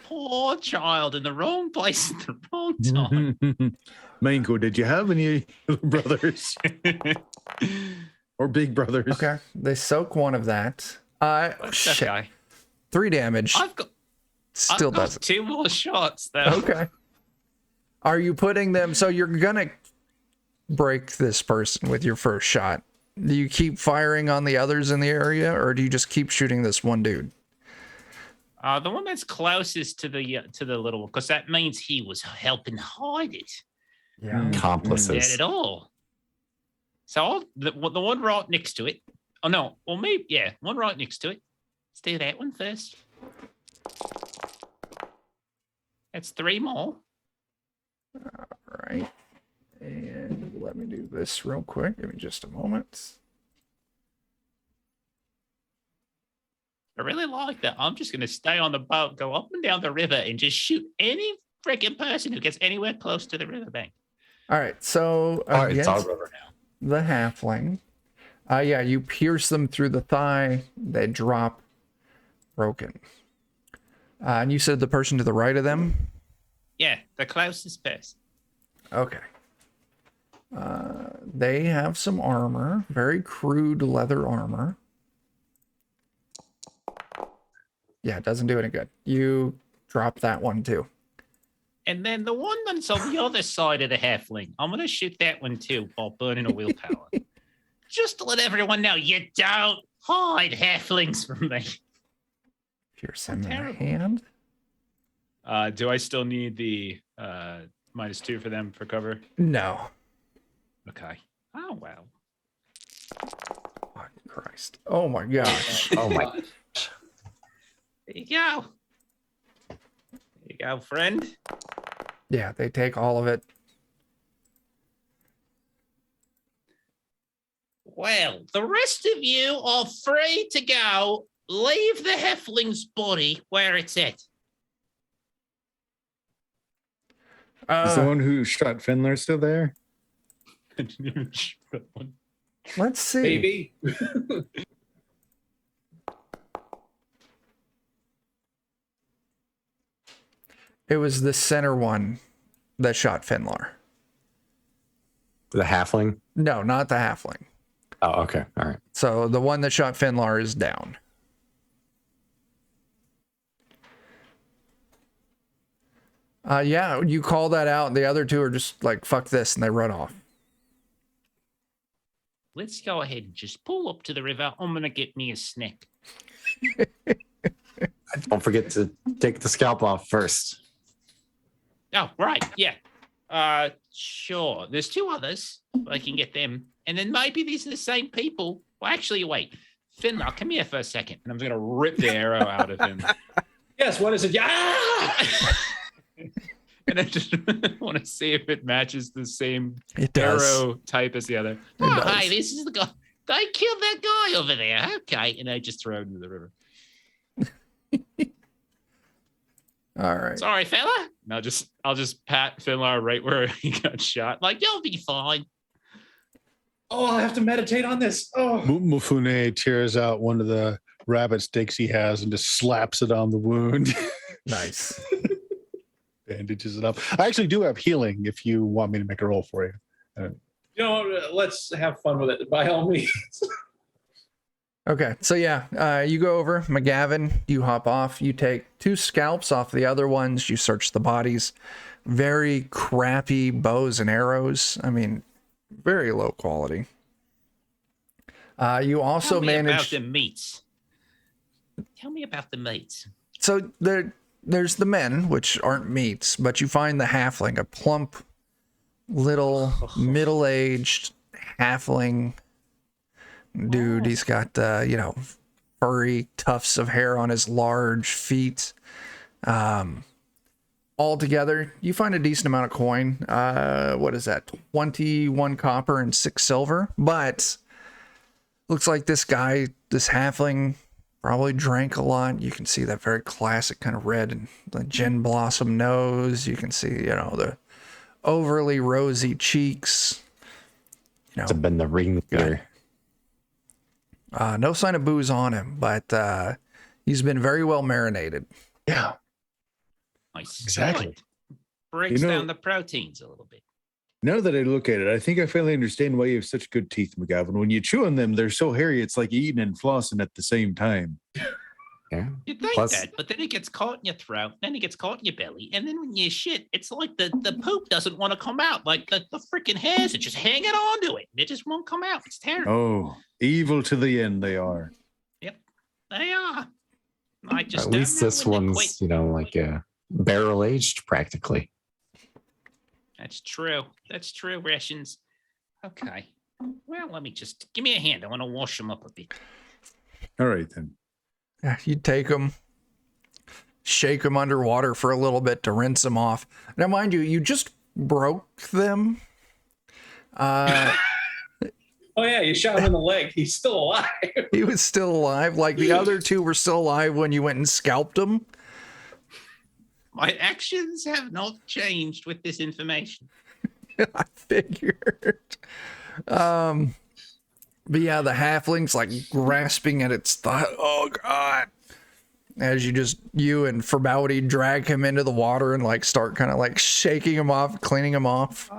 poor child in the wrong place at the wrong time. Mango, did you have any little brothers or big brothers? Okay. They soak one of that. Shit. Okay. 3 damage. I've got Still doesn't. 2 more shots though. Okay. Are you putting them, so you're gonna break this person with your first shot? Do you keep firing on the others in the area, or do you just keep shooting this one dude? The one that's closest to the little one, because that means he was helping hide it. Yeah. Dead Accomplices. at all. So the one right next to it. Oh no, well maybe one right next to it. Let's do that one first. That's 3 more. All right. And let me do this real quick. Give me just a moment. I really like that. I'm just going to stay on the boat, go up and down the river, and just shoot any freaking person who gets anywhere close to the riverbank. All right. So Oh, it's all against over now. the halfling, you pierce them through the thigh. They drop broken. And you said the person to the right of them? Yeah, the closest person. Okay. They have some armor, very crude leather armor. Yeah, it doesn't do any good. You drop that one too. And then the one that's on the other side of the halfling, I'm going to shoot that one too while burning a willpower. Just to let everyone know, you don't hide halflings from me. Pierce him in the Terrible. hand. Do I still need the -2 for them for cover? No. Okay. Oh, well. Fucking Christ. Oh my gosh. Oh my. There you go. There you go, friend. Yeah, they take all of it. Well, the rest of you are free to go. Leave the halfling's body where it's at. Is the one who shot Finlar still there? I didn't even shoot that one. Let's see. Maybe. It was the center one that shot Finlar. The halfling? No, not the halfling. Oh, okay. All right. So the one that shot Finlar is down. Yeah, you call that out, and the other two are just like, fuck this, and they run off. Let's go ahead and just pull up to the river. I'm gonna get me a snack. Don't forget to take the scalp off first. Oh, right, yeah. Sure. There's two others. I can get them. And then maybe these are the same people. Well, actually, wait. Finlar, come here for a second. And I'm just going to rip the arrow out of him. Yes, what is it? Yeah! And I just want to see if it matches the same It does. arrow type as the other. Oh, does. hey, this is the guy. They killed that guy over there. Okay. And I just throw it into the river. All right. Sorry, fella. And I'll just pat Finlar right where he got shot. Like, you'll be fine. Oh, I'll have to meditate on this. Oh. Mufune tears out one of the rabbit sticks he has and just slaps it on the wound. Nice. Bandages it up. I actually do have healing if you want me to make a roll for you. You know, let's have fun with it by all means. Okay, so yeah, you go over, McGavin, you hop off, you take 2 scalps off the other ones, you search the bodies. Very crappy bows and arrows. I mean, very low quality. You also Tell me about manage. the meats. Tell me about the meats. So there's the men, which aren't meats, but you find the halfling, a plump, little, middle-aged halfling dude. He's got furry tufts of hair on his large feet. Altogether, you find a decent amount of coin. What is that? 21 copper and 6 silver. But looks like this guy, this halfling, probably drank a lot. You can see that very classic kind of red and the gin blossom nose. You can see, the overly rosy cheeks. It's been the ringleader. No sign of booze on him, but he's been very well marinated. Yeah. Nice. Exactly. Good. Breaks You know- down the proteins a little bit. Now that I look at it, I think I finally understand why you have such good teeth, McGavin. When you chew on them, they're so hairy, it's like eating and flossing at the same time. Yeah. You'd think Plus- that, but then it gets caught in your throat, then it gets caught in your belly, and then when you shit, it's like the poop doesn't want to come out. Like the freaking hairs are just hanging on to it. It just won't come out. It's terrible. Oh, evil to the end they are. They are. I just At don't least know this when they one's, quit. barrel aged practically. That's true. That's true, Rations. Okay. Well, let me just give me a hand. I want to wash them up a bit. All right, then. Yeah, you take them, shake them underwater for a little bit to rinse them off. Now, mind you, you just broke them. Oh, yeah, you shot him in the leg. He's still alive. He was still alive. Like the other two were still alive when you went and scalped him. My actions have not changed with this information. I figured. But yeah, the halfling's like grasping at its thigh. Oh God! As you and Formality drag him into the water and like start kind of like shaking him off, cleaning him off.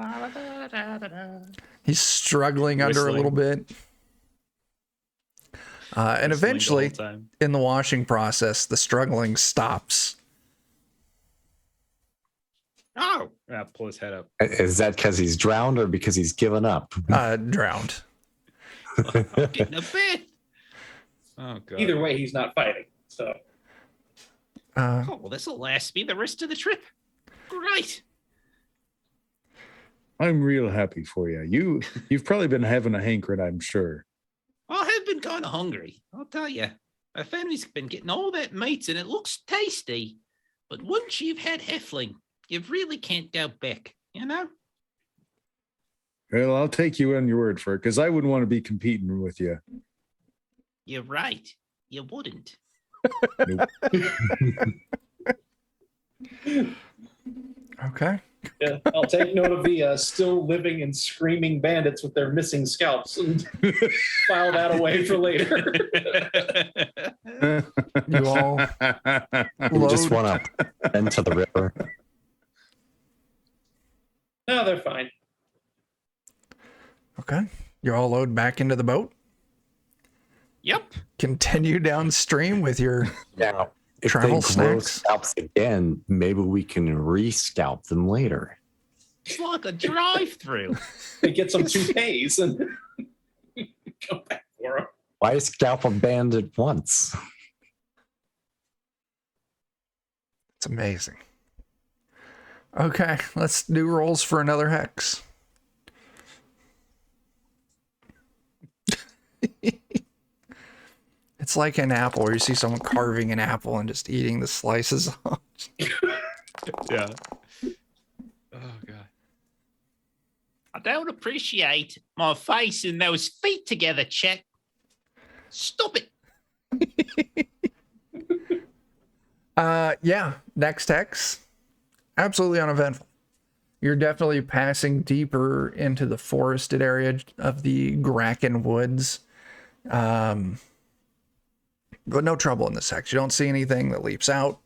He's struggling under a Whistling. little bit. And Whistling the eventually, whole time. in the washing process, the struggling stops. Oh, Ah, pull his head up. Is that because he's drowned or because he's given up? Drowned. I'm getting a bit. Oh god. Either way, he's not fighting. So Oh, well, this will last me the rest of the trip. Great. I'm real happy for you. You've probably been having a hankering, I'm sure. I have been kind of hungry. I'll tell you. My family's been getting all that meat, and it looks tasty. But once you've had Heffling, you really can't go back, you know? Well, I'll take you on your word for it, because I wouldn't want to be competing with you. You're right. You wouldn't. Okay. yeah, I'll take note of the still living and screaming bandits with their missing scalps and file that away for later. You all You just load. want to enter the river. No, they're fine. Okay. You all load back into the boat. Yep. Continue downstream with your Now, If Travel they grow snacks? scalps again, maybe we can re-scalp them later. It's like a drive-through. They get some toupees and come back for them. Why scalp a bandit once? It's amazing. Okay, let's do rolls for another hex. It's like an apple where you see someone carving an apple and just eating the slices off. Yeah. Oh god. I don't appreciate my face and those feet together, Chet. Stop it. Yeah, next hex. Absolutely uneventful. You're definitely passing deeper into the forested area of the Gracken Woods. But no trouble in this hex. You don't see anything that leaps out.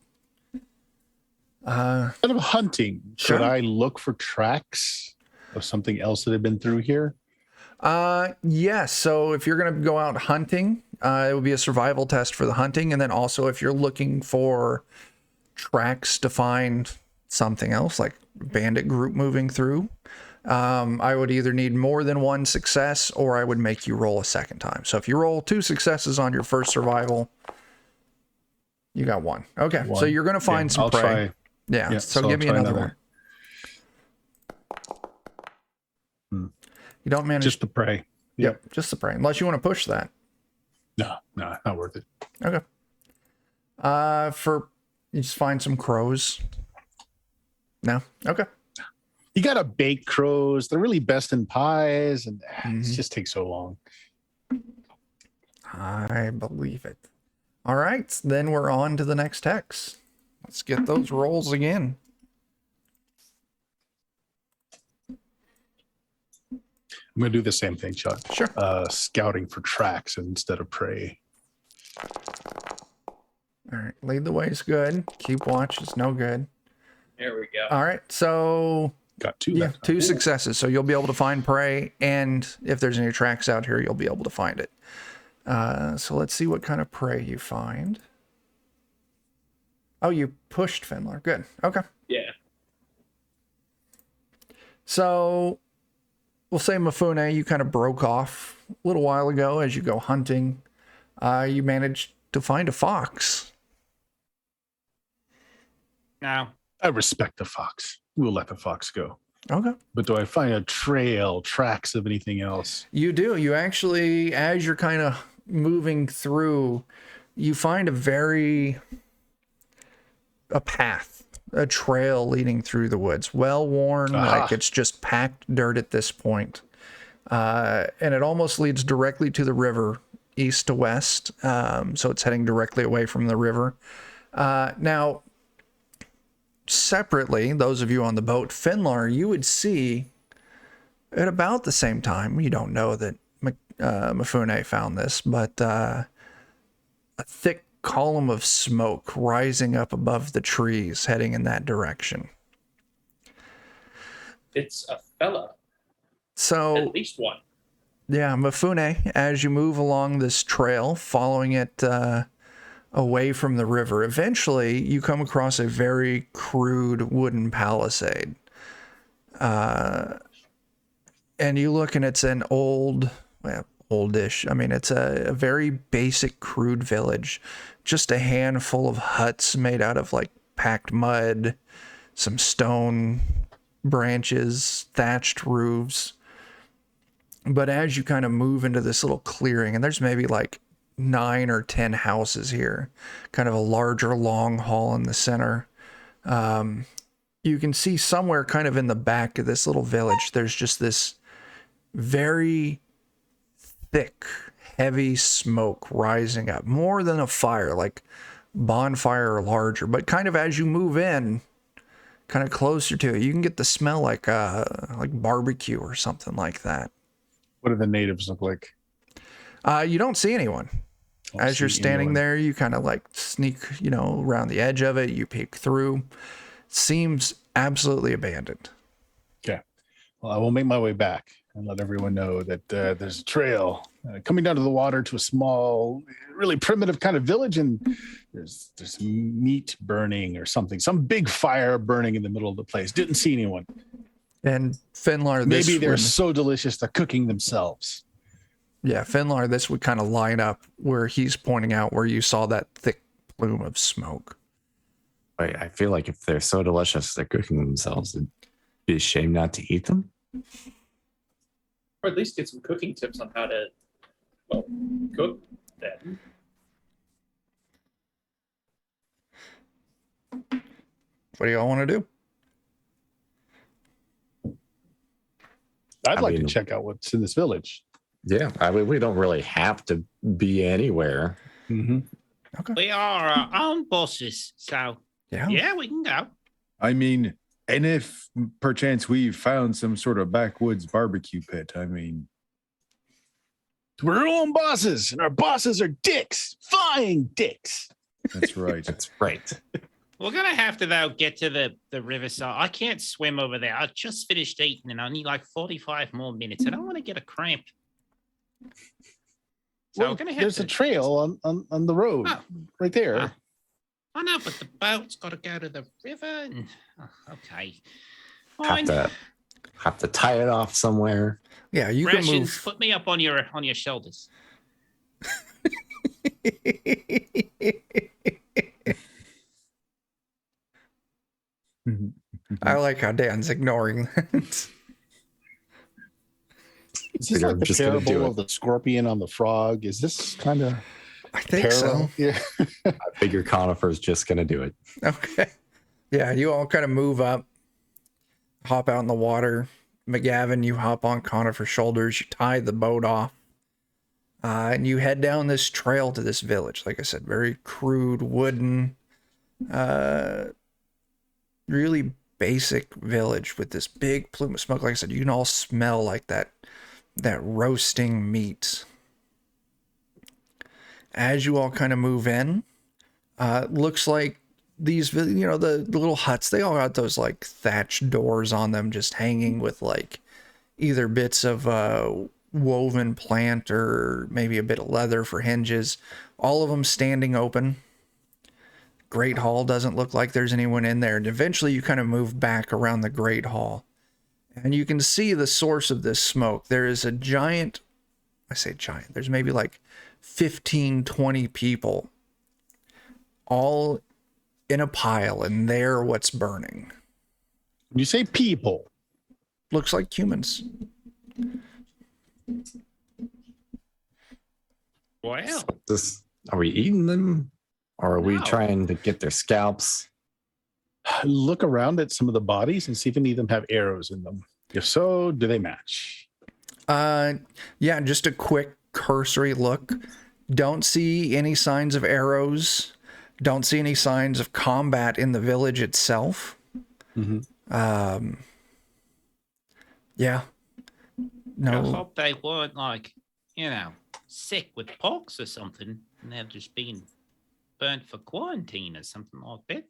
Kind of hunting. Sure. Should I look for tracks of something else that had been through here? Yes. So if you're going to go out hunting, it would be a survival test for the hunting. And then also if you're looking for tracks to find something else, like bandit group moving through, I would either need more than one success or I would make you roll a second time. So if you roll 2 successes on your first survival, you got 1. Okay. So One. you're going to find some I'll prey. try. Yeah. Yeah, so so give I'll me try another another. one. You don't manage. Just the prey. Yep. Just the prey. Unless you want to push that. No, not worth it. Okay. You just find some crows. No? Okay. You got to bake crows. They're really best in pies, and it Mhm. just takes so long. I believe it. All right. Then we're on to the next hex. Let's get those rolls again. I'm going to do the same thing, Chuck. Sure. Scouting for tracks instead of prey. All right. Lead the way is good. Keep watch is no good. There we go. All right. So, Got 2 yeah, that time. 2 successes. So you'll be able to find prey. And if there's any tracks out here, you'll be able to find it. So let's see what kind of prey you find. Oh, you pushed Finlar. Good. Okay. Yeah. So we'll say Mifune, you kind of broke off a little while ago as you go hunting. You managed to find a fox. No. I respect the fox. We'll let the fox go. Okay. But do I find a trail, tracks of anything else? You do. You actually, as you're kind of moving through, you find a path, a trail leading through the woods, well worn, like it's just packed dirt at this point. And it almost leads directly to the river, east to west. So it's heading directly away from the river. Now, separately, those of you on the boat, Finlar, you would see at about the same time, you don't know that Mifune found this, but a thick column of smoke rising up above the trees heading in that direction. It's a fella. So, At least one. yeah, Mifune, as you move along this trail, following it away from the river, eventually you come across a very crude wooden palisade. And you look and it's an oldish. I mean, it's a very basic, crude village. Just a handful of huts made out of like packed mud, some stone branches, thatched roofs. But as you kind of move into this little clearing, and there's maybe like 9 or 10 houses here, kind of a larger long hall in the center. You can see somewhere kind of in the back of this little village, there's just this very thick, heavy smoke rising up, more than a fire, like bonfire or larger, but kind of as you move in, kind of closer to it, you can get the smell like barbecue or something like that. What do the natives look like? You don't see anyone. Don't As you're see standing anyone. there, you kind of like sneak, around the edge of it. You peek through. Seems absolutely abandoned. Okay. Well, I will make my way back and let everyone know that there's a trail coming down to the water to a small, really primitive kind of village, and there's meat burning or something, some big fire burning in the middle of the place. Didn't see anyone. And Finlar, this Maybe they're would, so delicious they're cooking themselves. yeah, Finlar, this would kind of line up where he's pointing out where you saw that thick plume of smoke. Wait, I feel like if they're so delicious, they're cooking themselves. It'd be a shame not to eat them. Or at least get some cooking tips on how to, well, cook them. What do y'all want to do? I'd I like to mean- check out what's in this village. Yeah, I mean, we don't really have to be anywhere. Mm-hmm. We are our own bosses, so Yeah. yeah, we can go. I mean, and if perchance we've found some sort of backwoods barbecue pit, I mean, We're our own bosses, and our bosses are dicks, flying dicks. that's right. That's right. We're gonna have to though get to the riverside. I can't swim over there. I just finished eating, and I need like 45 more minutes. I don't want to get a cramp. So Well, we're gonna have there's to a trail on the road Oh. right there. Ah. I know, but the boat's got to go to the river. And okay, fine. Have to tie it off somewhere. Yeah, you can Rations, move. put me up on your shoulders. I like how Dan's ignoring that. Is this Figure like I'm the just gonna do parable it. of the scorpion on the frog? Is this kind of I think parallel? so. Yeah. I figure Conifer's just going to do it. Okay. Yeah, you all kind of move up, hop out in the water. McGavin, you hop on Conifer's shoulders. You tie the boat off. And you head down this trail to this village. Like I said, very crude, wooden, really basic village with this big plume of smoke. Like I said, you can all smell like that roasting meat. As you all kind of move in, looks like these, the little huts, they all got those like thatched doors on them, just hanging with like either bits of woven plant or maybe a bit of leather for hinges. All of them standing open. Great Hall doesn't look like there's anyone in there. And eventually you kind of move back around the Great Hall. And you can see the source of this smoke. There is a giant, I say giant, there's maybe like 15, 20 people all in a pile, and they're what's burning. When you say people, Looks like humans. Well, Are we eating them? Or are we No. trying to get their scalps? look around at some of the bodies and see if any of them have arrows in them. If so, do they match? Yeah, just a quick cursory look. Don't see any signs of arrows. Don't see any signs of combat in the village itself. Mm-hmm. Yeah. I No. hope they weren't like, sick with pox or something, and they've just been burnt for quarantine or something like that.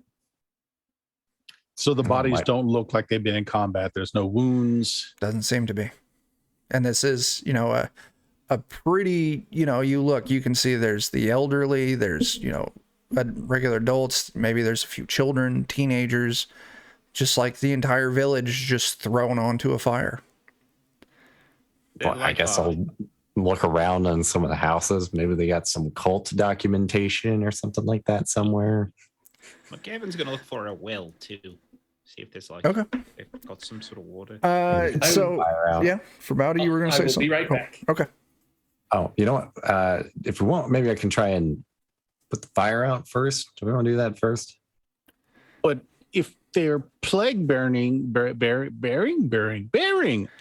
So the bodies Might- don't look like they've been in combat. There's no wounds. Doesn't seem to be. And this is, a pretty, you can see there's the elderly, there's, regular adults, maybe there's a few children, teenagers, just like the entire village just thrown onto a fire. They're Well, I like, guess I'll look around on some of the houses. Maybe they got some cult documentation or something like that somewhere. McGavin's gonna look for a well too. See if there's like Okay. they've got some sort of water. So Fire out. yeah, for Bowdy, you were going to I say will something. be right Oh, back. okay. Oh, you know what? If we want, maybe I can try and put the fire out first. Do we want to do that first? But if they're plague bearing,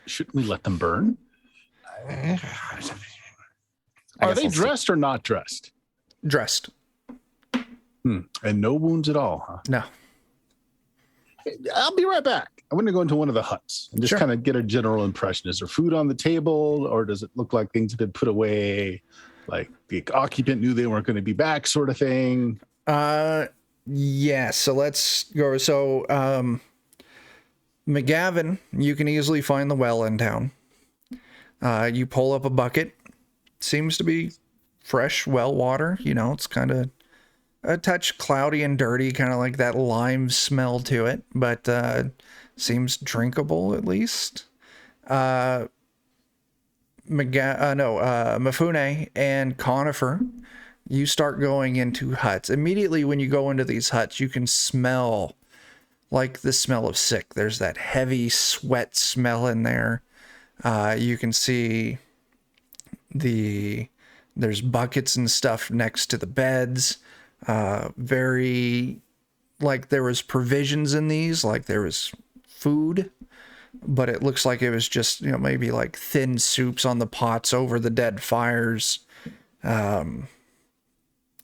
shouldn't we let them burn? I Are guess they I'll see. dressed or not dressed? Dressed. And no wounds at all, huh? No. I'll be right back. I'm going to go into one of the huts and just Sure. kind of get a general impression. Is there food on the table, or does it look like things have been put away? Like the occupant knew they weren't going to be back, sort of thing. Yeah, so let's go. So, McGavin, you can easily find the well in town. You pull up a bucket, seems to be fresh well water. You know, it's kind of a touch cloudy and dirty, kind of like that lime smell to it, but seems drinkable at least. Mifune and Conifer, you start going into huts. Immediately when you go into these huts, you can smell like the smell of sick. There's that heavy sweat smell in there. You can see there's buckets and stuff next to the beds. Very, like there was provisions in these, like there was food, but it looks like it was just, you know, maybe like thin soups on the pots over the dead fires.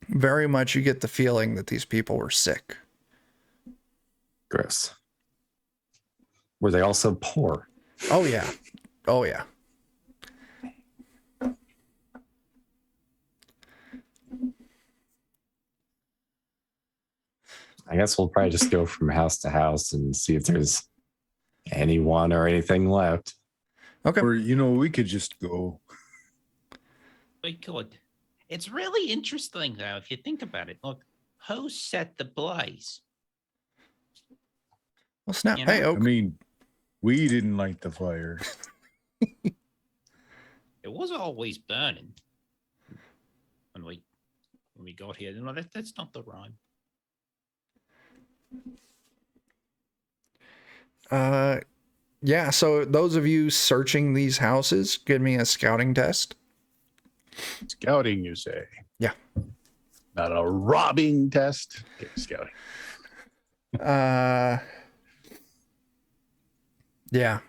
Very much you get the feeling that these people were sick. Gross. Were they also poor? Oh yeah. Oh yeah. I guess we'll probably just go from house to house and see if there's anyone or anything left. Okay. Or, you know, we could just go. We could. It's really interesting, though, if you think about it. Look, who set the blaze? Well, snap. You know? Hey, I Oak. mean, we didn't light the fire. It was always burning when we got here. No, that's not the rhyme. Yeah, so those of you searching these houses, give me a scouting test. Scouting, you say? Yeah. Not a robbing test. Okay, scouting. Yeah,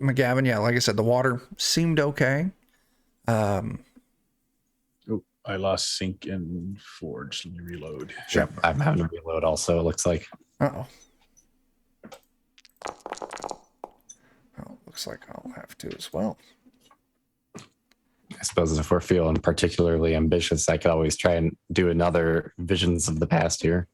McGavin, yeah, like I said, the water seemed okay. Oh, I lost sync and forge. Let me reload. Yep, I'm having to reload also, it looks like. Uh-oh. Oh, looks like I'll have to as well. I suppose if we're feeling particularly ambitious, I could always try and do another Visions of the Past here.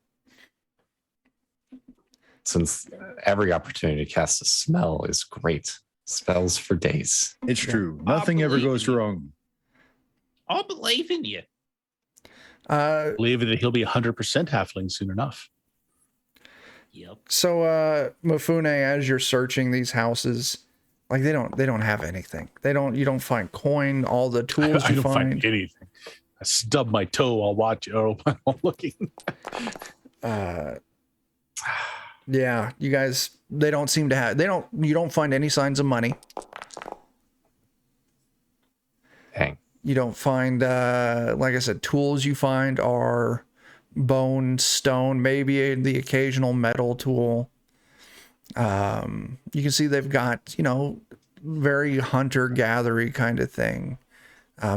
Since every opportunity to cast a smell is great. Spells for days. It's true. Nothing ever goes wrong. I believe in you. Believe that he'll be 100% halfling soon enough. Yep. So Mifune, as you're searching these houses, like they don't have anything. You don't find coin, all the tools I you don't find find. anything. I stub my toe while watching or while looking. Yeah, you guys, they don't seem to have, you don't find any signs of money. Dang. You don't find, like I said, tools you find are bone, stone, maybe the occasional metal tool. You can see they've got, you know, very hunter-gathery kind of thing.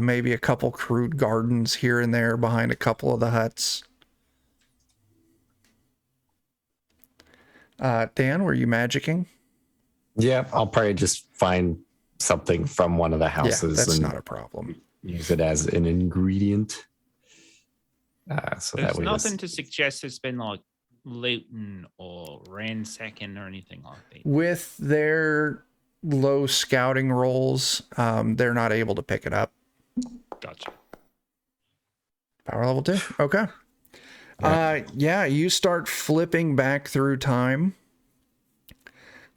Maybe a couple crude gardens here and there behind a couple of the huts. Dan, were you magicking? Yeah, I'll probably just find something from one of the houses Yeah, that's and not a problem. use it as an ingredient. So There's that way nothing to suggest there's been like looting or ransacking or anything like that. With their low scouting rolls, they're not able to pick it up. Gotcha. Power level 2. Okay. Yeah, you start flipping back through time.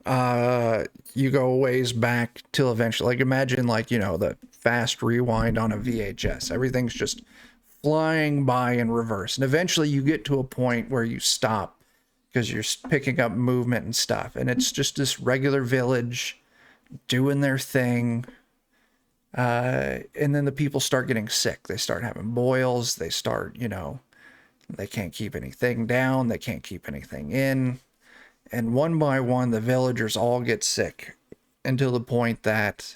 You go a ways back till eventually, like imagine like, you know, the fast rewind on a VHS. Everything's just flying by in reverse. And eventually you get to a point where you stop because you're picking up movement and stuff. And it's just this regular village doing their thing. And then the people start getting sick. They start having boils. They start, you know, they can't keep anything down. They can't keep anything in. And one by one, the villagers all get sick until the point that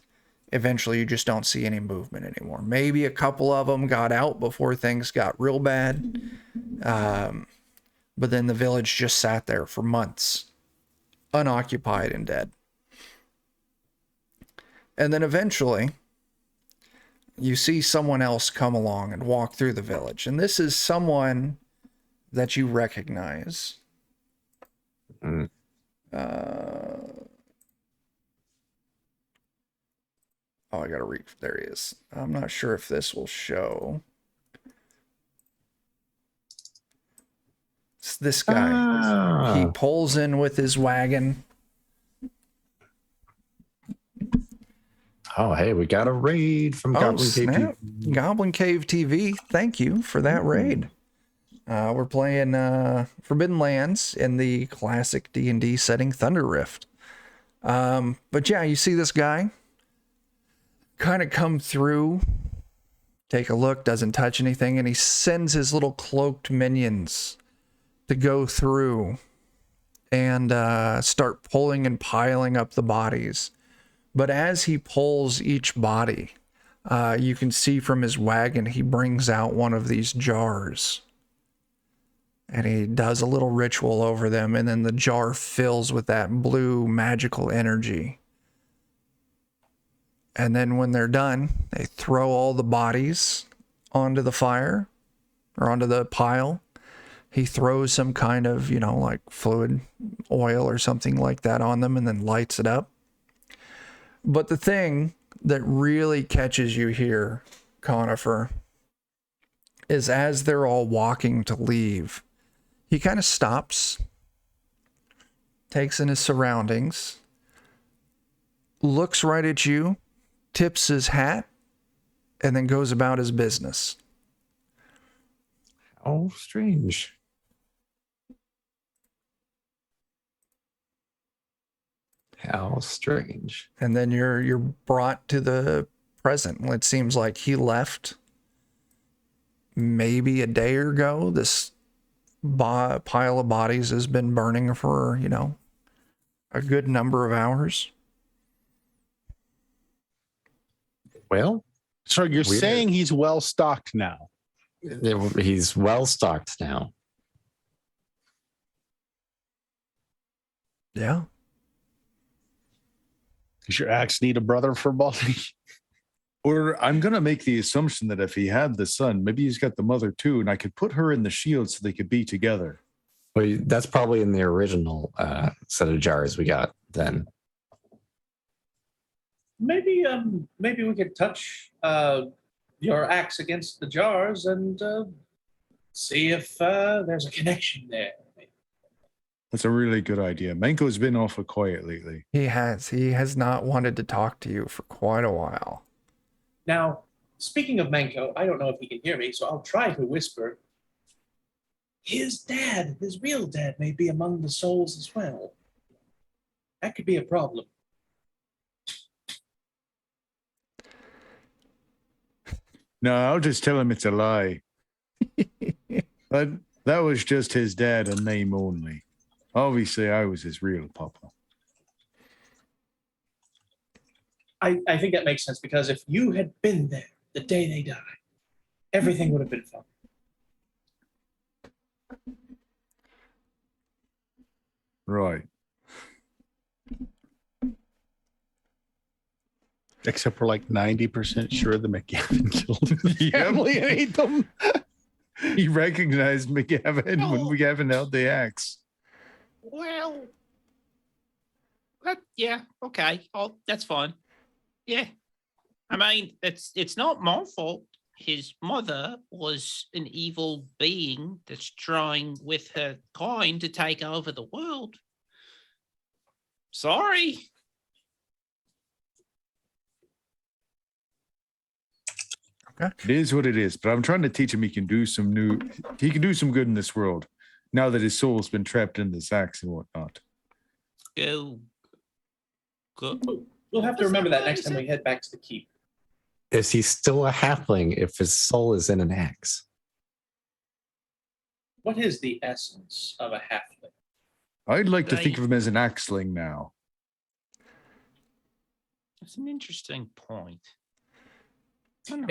eventually you just don't see any movement anymore. Maybe a couple of them got out before things got real bad. But then the village just sat there for months, unoccupied and dead. And then eventually you see someone else come along and walk through the village. And this is someone that you recognize. Mm. Oh, I gotta read. There he is. I'm not sure if this will show. It's this guy. He Ah. pulls in with his wagon. Oh, hey, we got a raid from Oh, Goblin snap. KP. Goblin Cave TV. Thank you for that raid. We're playing Forbidden Lands in the classic D&D setting, Thunder Rift. But yeah, you see this guy kind of come through, take a look, doesn't touch anything, and he sends his little cloaked minions to go through and start pulling and piling up the bodies. But as he pulls each body, you can see from his wagon, he brings out one of these jars. And he does a little ritual over them, and then the jar fills with that blue magical energy. And then when they're done, they throw all the bodies onto the fire or onto the pile. He throws some kind of, like fluid oil or something like that on them and then lights it up. But the thing that really catches you here, Conifer, is as they're all walking to leave, he kind of stops, takes in his surroundings, looks right at you, tips his hat, and then goes about his business. Oh, strange. How strange. And then you're brought to the present. Well, it seems like he left maybe a day ago. This pile of bodies has been burning for, a good number of hours. Well, So you're Weird. saying he's well stocked now? he's well stocked now. Yeah. Does your axe need a brother for body? Or I'm going to make the assumption that if he had the son, maybe he's got the mother too, and I could put her in the shield so they could be together. Well, that's probably in the original set of jars we got then. Maybe we could touch your axe against the jars and see if there's a connection there. That's a really good idea. Manko's been awful quiet lately. He has not wanted to talk to you for quite a while. Now, speaking of Manko, I don't know if he can hear me, so I'll try to whisper. His dad, his real dad, may be among the souls as well. That could be a problem. No, I'll just tell him it's a lie. That was just his dad and name only. Obviously, I was his real papa. I think that makes sense because if you had been there the day they died, everything would have been fine. Right. Except we're like 90% sure the McGavin killed his family and ate them. He recognized McGavin when McGavin held the axe. Well, yeah, okay. Oh, that's fine. Yeah. I mean, it's not my fault. His mother was an evil being that's trying with her kind to take over the world. Sorry. It is what it is, but I'm trying to teach him he can do some good in this world now that his soul's been trapped in this axe and whatnot. Go. We'll have to remember that next time we head back to the keep. Is he still a halfling if his soul is in an axe? What is the essence of a halfling? I'd like to think of him as an axling now. That's an interesting point.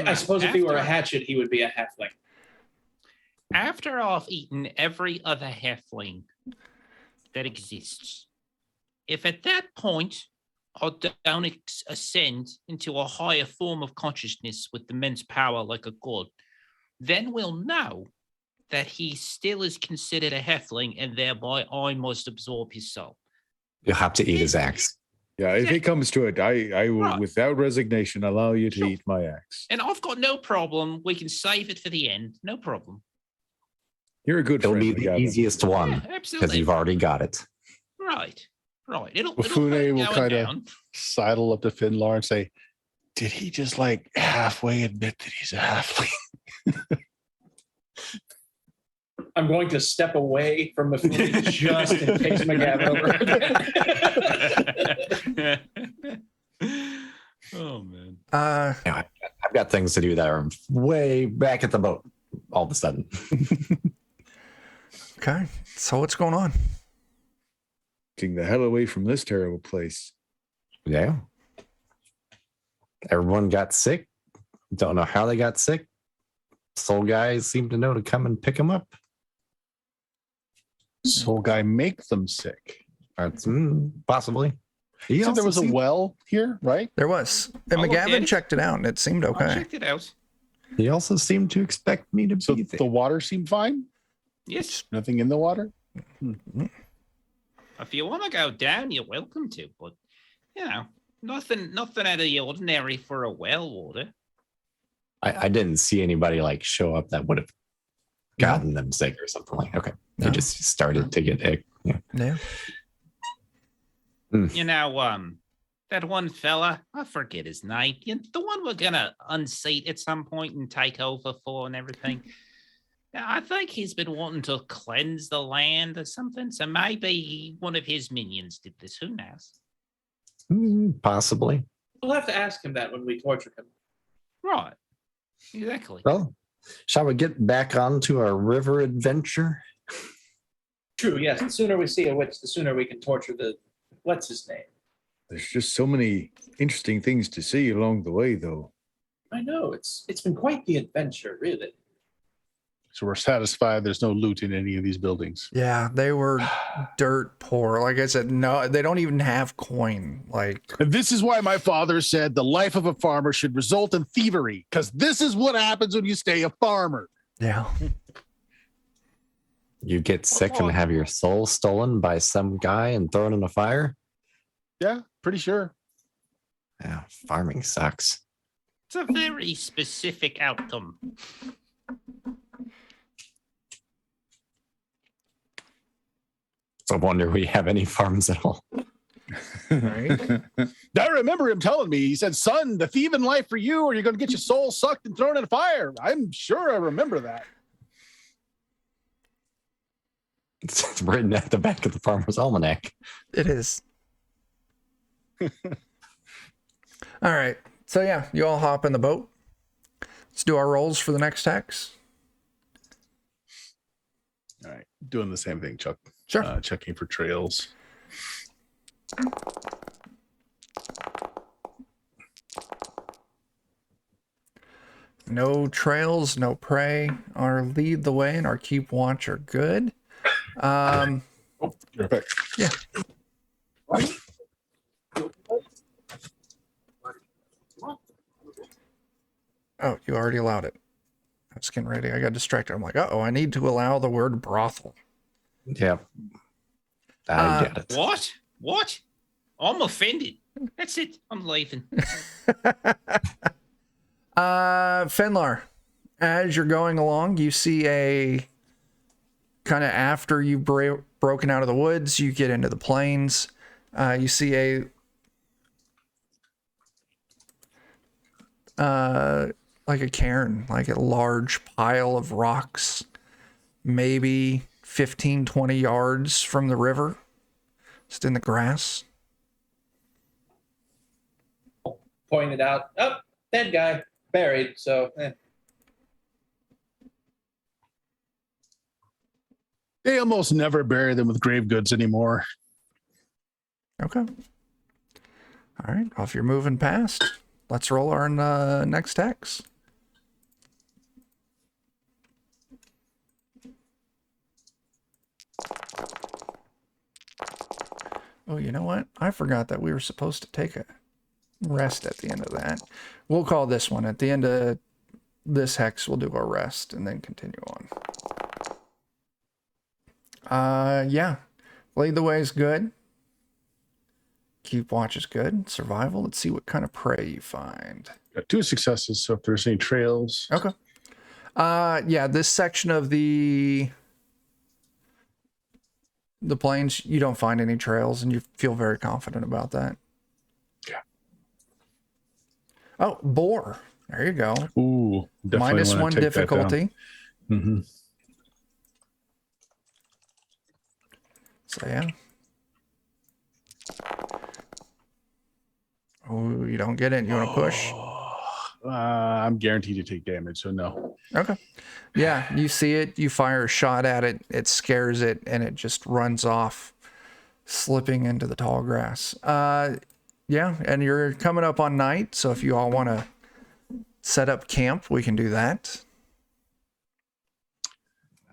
I suppose if he were a hatchet, he would be a halfling. After I've eaten every other halfling that exists, if at that point I don't ascend into a higher form of consciousness with immense power like a god, then we'll know that he still is considered a halfling and thereby I must absorb his soul. You'll have to eat his axe. Yeah, if it comes to it, I will, Right. without resignation, allow you to Sure. eat my axe. And I've got no problem. We can save it for the end. No problem. You're a good It'll friend, be the McGavin. easiest one Yeah, because absolutely. you've already got it. Right. It'll Bufune hurt will going kinda- down. Sidle up to Finlar and say, "Did he just like halfway admit that he's a halfling?" I'm going to step away from Mifune just in case McGavin over. Oh man. Yeah, I've got things to do that are way back at the boat all of a sudden. Okay. So what's going on? Getting the hell away from this terrible place. Yeah. Everyone got sick. Don't know how they got sick. Soul guys seem to know to come and pick them up. Soul guy make them sick. Possibly. He You said there also was a seemed- well here, right? There was. And I'll look at McGavin it. checked it out and it seemed I okay. checked it out. He also seemed to expect me to So be there. the water seemed fine. Yes. Nothing in the water. If you want to go down, you're welcome to. But nothing out of the ordinary for a well water. I didn't see anybody like show up that would have gotten them sick or something like. Okay, No. they just started to get ick. Yeah. Yeah. That one fella, I forget his name. The one we're gonna unseat at some point and take over for and everything. Yeah, I think he's been wanting to cleanse the land or something. So maybe one of his minions did this. Who knows? Possibly. We'll have to ask him that when we torture him. Right. Exactly. Well, shall we get back onto our river adventure? True, yes. The sooner we see a witch, the sooner we can torture the what's his name? There's just so many interesting things to see along the way, though. I know, it's been quite the adventure, really. So we're satisfied there's no loot in any of these buildings. Yeah, they were dirt poor. Like I said, no, they don't even have coin. Like, And this is why my father said the life of a farmer should result in thievery, because this is what happens when you stay a farmer. yeah. You get sick and have your soul stolen by some guy and thrown in a fire? Yeah, pretty sure. Yeah, farming sucks. It's a very specific outcome. So I wonder we have any farms at all. Right. I remember him telling me, he said, "Son, the thieving life for you, or you're going to get your soul sucked and thrown in a fire." I'm sure I remember that. It's written at the back of the farmer's almanac. It is. All right. So yeah, you all hop in the boat. Let's do our rolls for the next hex. All right, doing the same thing, Chuck. Sure. Checking for trails. No trails, no prey. Our lead the way and our keep watch are good. You're back. Yeah. Oh, you already allowed it. I was getting ready. I got distracted. I'm like, oh, I need to allow the word brothel. Yep. I get it. What? What? I'm offended. That's it. I'm leaving. Fenlar, as you're going along, you see a kind of after you've broken out of the woods, you get into the plains. You see a like a cairn, like a large pile of rocks, maybe 15, 20 yards from the river, just in the grass. Pointed out, oh, dead guy, buried, so They almost never bury them with grave goods anymore. Okay. All right. Well, if you're moving past, let's roll our next hex. Oh, you know what? I forgot that we were supposed to take a rest at the end of that. We'll call this one. At the end of this hex, we'll do our rest and then continue on. Yeah. Lead the way is good. Keep watch is good. Survival. Let's see what kind of prey you find. Got 2 successes. So if there's any trails, Okay. Yeah, this section of the plains, you don't find any trails, and you feel very confident about that. Yeah. Oh, boar. There you go. ooh, definitely -1 want to take that down. difficulty. Mhm. So yeah. Oh, you don't get it. You want to push? I'm guaranteed to take damage, so no. Okay. Yeah, you see it, you fire a shot at it, it scares it, and it just runs off, slipping into the tall grass. Yeah, and you're coming up on night, so if you all want to set up camp, we can do that.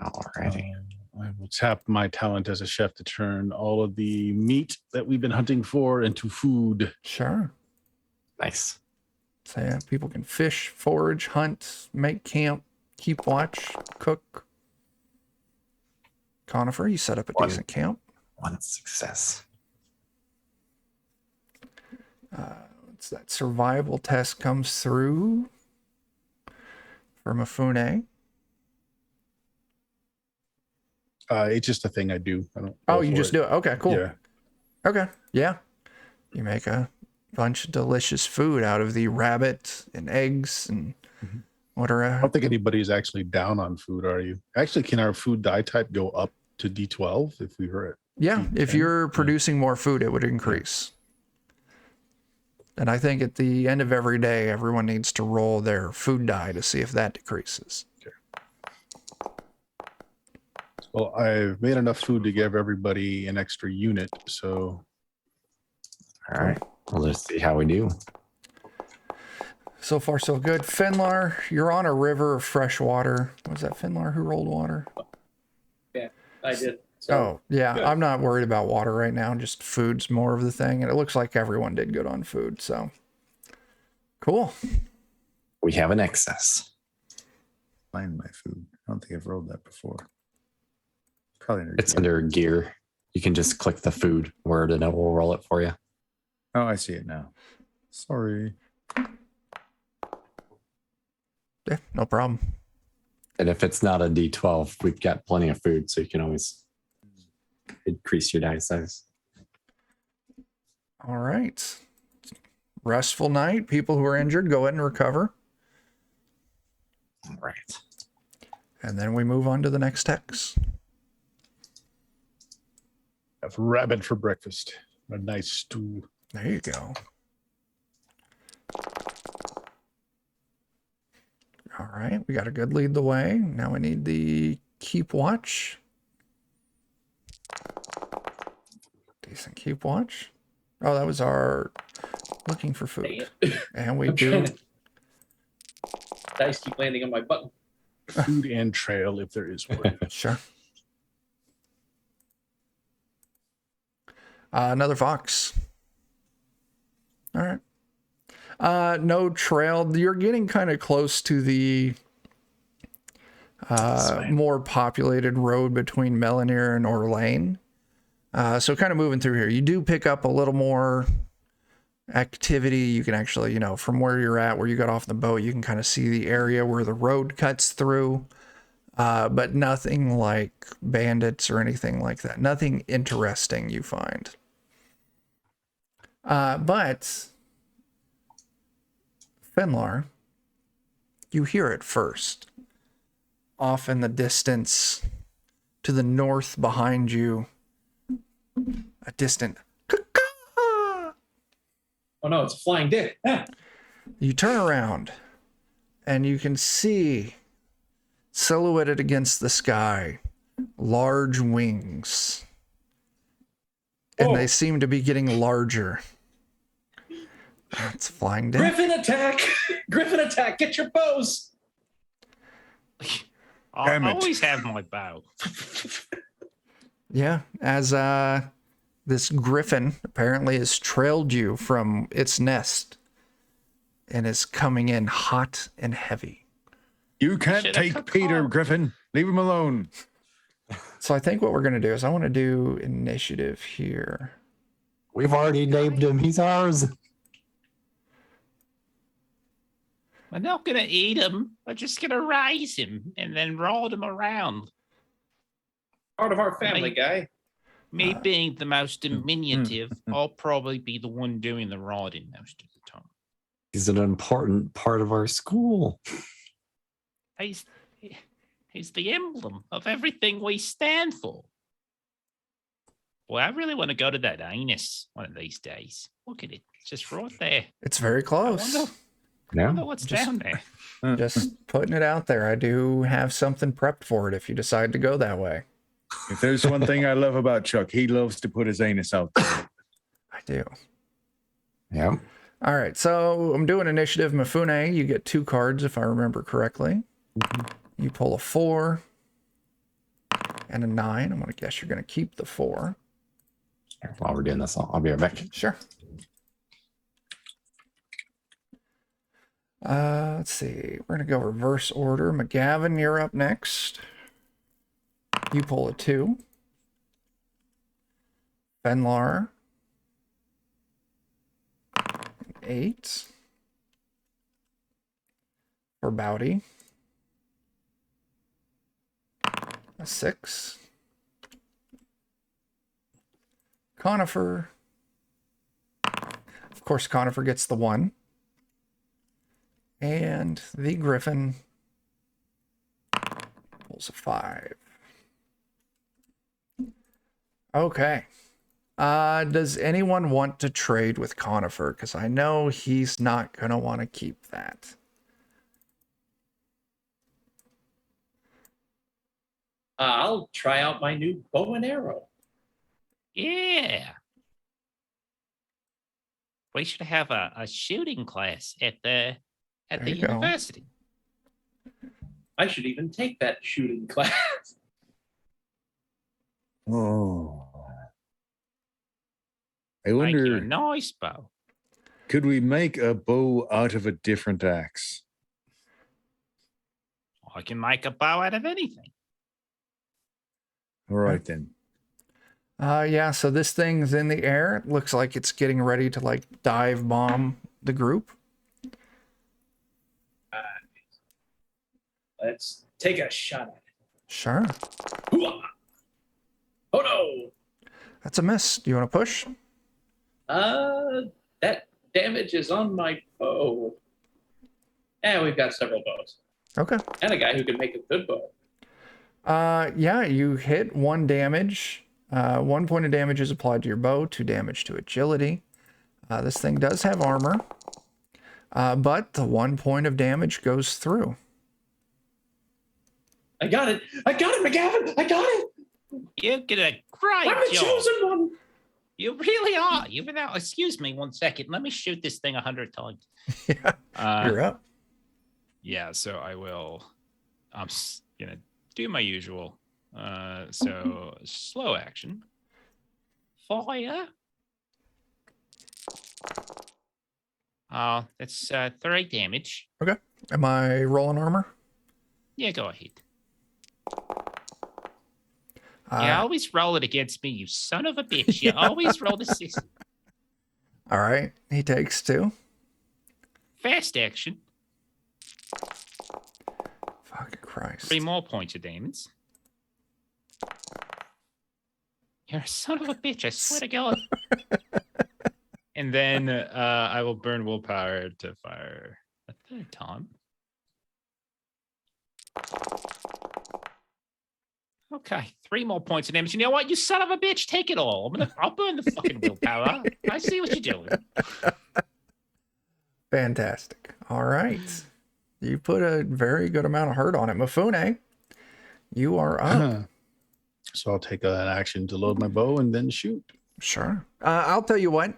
Alrighty. I will tap my talent as a chef to turn all of the meat that we've been hunting for into food. Sure. Nice. So yeah, people can fish, forage, hunt, make camp, keep watch, cook. Conifer, you set up a One. decent camp. 1 success. It's that survival test comes through for Mifune. It's just a thing I do. I don't. Oh, go you for just do it. Okay, cool. Yeah. Okay, yeah. You make a bunch of delicious food out of the rabbit and eggs and I whatever. don't think anybody's actually down on food, are you? Actually, can our food dye type go up to D12 if we were at? Yeah, if D10? you're producing more food, it would increase. And I think at the end of every day, everyone needs to roll their food die to see if that decreases. Well, I've made enough food to give everybody an extra unit, so All right. We'll just see how we do. So far, so good. Finlar, you're on a river of fresh water. Was that Finlar who rolled water? Yeah, I did. So, Oh, yeah. good. I'm not worried about water right now. Just food's more of the thing. And it looks like everyone did good on food. So cool. We have an excess. Find my food. I don't think I've rolled that before. Probably under It's gear. under gear. You can just click the food word and it will roll it for you. Oh, I see it now. Sorry. Yeah, no problem. And if it's not a D12, we've got plenty of food, so you can always increase your die size. All right. Restful night. People who are injured, go ahead and recover. All right. And then we move on to the next text. have rabbit for breakfast. A nice stew. There you go. All right, we got a good lead the way. Now we need the keep watch. Decent keep watch. Oh, that was our looking for food. And we I'm do. trying to- Dice keep landing on my button. Food and trail, if there is one. Sure. Another fox. All right. No trail. You're getting kind of close to the more populated road between Melanir and Orlane. So kind of moving through here. You do pick up a little more activity. You can actually, you know, from where you're at, where you got off the boat, you can kind of see the area where the road cuts through. But nothing like bandits or anything like that. Nothing interesting you find. But Finlar, you hear it first. Off in the distance, to the north behind you, a distant caw-caw. Oh no, it's a flying dick. Ah. You turn around and you can see silhouetted against the sky large wings, and they seem to be getting larger. It's flying dick. Griffin attack! Griffin attack! Get your bows! Damn I it. always have my bow. Yeah, as this griffin apparently has trailed you from its nest and is coming in hot and heavy. You can't Should I take cook Peter, all? Griffin. Leave him alone. So I think what we're going to do is I want to do initiative here. We've already named him. He's ours. We're not going to eat him. We're just going to raise him and then ride him around. Part of our family, guy. Me being the most diminutive, I'll probably be the one doing the riding most of the time. He's an important part of our school. He's the emblem of everything we stand for. Boy, I really want to go to that anus one of these days. Look at it. It's just right there. It's very I close. wonder what's Just- down there. Just putting it out there. I do have something prepped for it if you decide to go that way. If there's one thing I love about Chuck, he loves to put his anus out there. I do. Yeah. All right, so I'm doing initiative. Mifune, you get 2 cards if I remember correctly. You pull a 4 and a 9. I'm going to guess you're going to keep the 4. While we're doing this, I'll be right back. Sure. Let's see. We're going to go reverse order. McGavin, you're up next. You pull a 2. Fenlar. 8. For Bowdy. A 6. Conifer. Of course, Conifer gets the 1. And the Griffin pulls a 5. Okay. Does anyone want to trade with Conifer? Because I know he's not going to want to keep that. I'll try out my new bow and arrow. Yeah. We should have a shooting class at the There you go. university. I should even take that shooting class. Oh. I Make you a wonder, nice bow. could we make a bow out of a different axe? I can make a bow out of anything. All right, then. Yeah, so this thing's in the air. It looks like it's getting ready to like dive bomb the group. Let's take a shot at it. Sure. Hooah! Oh no! That's a miss. Do you want to push? That damage is on my bow. And we've got several bows. Okay. And a guy who can make a good bow. Yeah, you hit 1 damage. 1 point of damage is applied to your bow, 2 damage to agility. This thing does have armor, but the 1 point of damage goes through. I got it! I got it, McGavin! I got it! You did a great I'm the job. chosen one! You really are. You without. Excuse me 1 second. Let me shoot this thing 100 times. Yeah, you're up. Yeah, so I will. I'm gonna do my usual. So slow action. Fire. Oh, that's 3 damage. Okay. Am I rolling armor? Yeah, go ahead. Uh, You always roll it against me, you son of a bitch. You always roll the 6. All right. He takes 2. Fast action. Fucking Christ. 3 more points of damage. You're a son of a bitch, I swear to God. And then I will burn willpower to fire a 3rd time. Okay, 3 more points of damage. You know what? You son of a bitch, take it all. I'll burn the fucking willpower. I see what you're doing. Fantastic. All right. You put a very good amount of hurt on it. Mifune, you are up. So I'll take an action to load my bow and then shoot. Sure. I'll tell you what.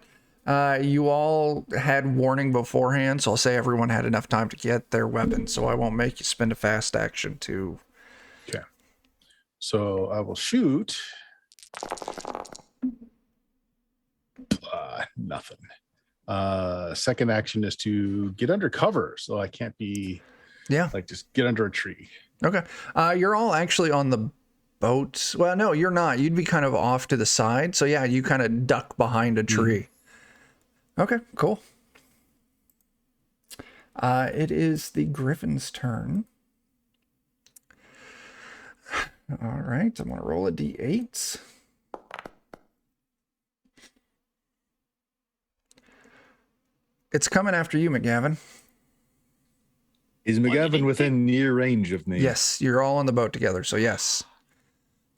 You all had warning beforehand, so I'll say everyone had enough time to get their weapons, so I won't make you spend a fast action to... Okay. So I will shoot. Nothing. Second action is to get under cover, so I can't be Yeah. like just get under a tree. Okay. You're all actually on the boat. Well, no, you're not. You'd be kind of off to the side. So yeah, you kind of duck behind a tree. Okay, cool. It is the Griffin's turn. All right, I'm going to roll a d8. It's coming after you, McGavin. Is McGavin within near range of me? Yes, you're all on the boat together, so yes.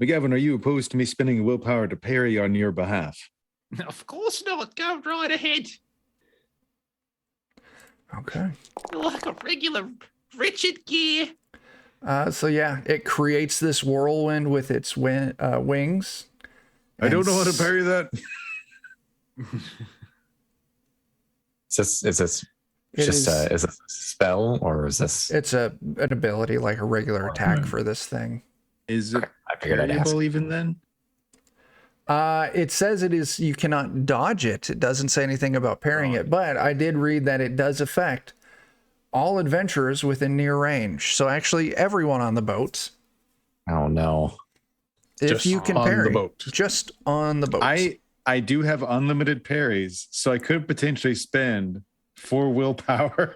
McGavin, are you opposed to me spending willpower to parry on your behalf? Of course not. Go right ahead. Okay. You're like a regular Richard Gere. So yeah, it creates this whirlwind with its wings. I don't know how to parry that. Is this is this a spell or is this? It's an ability, like a regular attack for this thing. Is it I figured I'd ask. parryable even then? It says it is. You cannot dodge it. It doesn't say anything about parrying it, but I did read that it does affect all adventurers within near range. So actually, everyone on the boat. Oh no! If Just you can on the parry, boat. just on the boat. I do have unlimited parries, so I could potentially spend 4 willpower.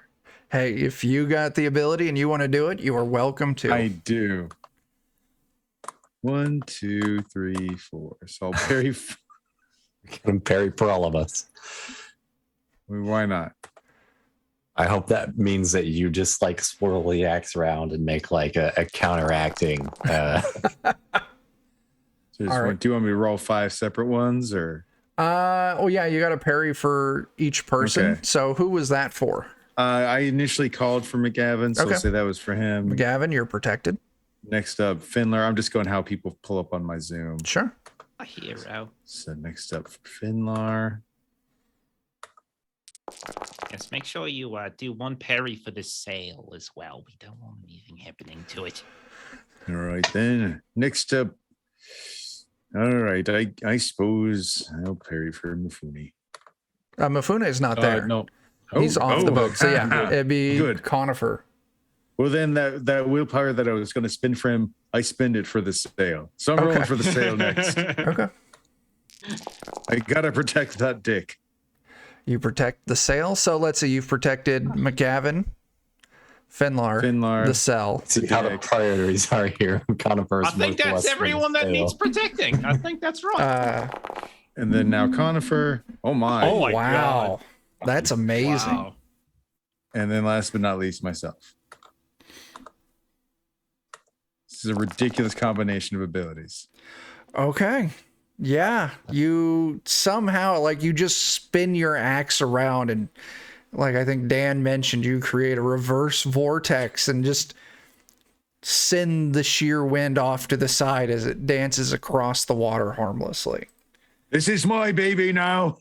Hey, if you got the ability and you want to do it, you are welcome to. I do. 1, 2, 3, 4. So I'll parry. Can parry for all of us. Why not? I hope that means that you just like swirl the axe around and make like a counteracting. So All right. do you want me to roll 5 separate ones or? Oh yeah, you got a parry for each person. Okay. So who was that for? I initially called for McGavin, so Okay. I'll say that was for him. Gavin, you're protected. Next up, Finler. I'm just going how people pull up on my Zoom. Sure. A hero. So next up for Finlar. Yes, make sure you do one parry for the sail as well. We don't want anything happening to it. All right then. Next up. All right. I suppose I'll parry for Mifune. Mifune is not there. No. He's off the boat. So yeah, it'd be Good. Conifer. Well, then that willpower that I was going to spend for him, I spend it for the sail. So I'm rolling Okay. for the sail next. Okay. I gotta protect that dick. You protect the sail. So let's see, you've protected McGavin, Finlar, the cell. See how the priorities are here. Conifer's I think more that's blessed everyone than that needs Sail. protecting. I think that's right. And then now Conifer. Oh my. Oh, my wow. That's amazing. Wow. And then last but not least, myself. This is a ridiculous combination of abilities. Okay. Yeah. You somehow, like, you just spin your axe around and, like I think Dan mentioned, you create a reverse vortex and just send the sheer wind off to the side as it dances across the water harmlessly. This is my baby now.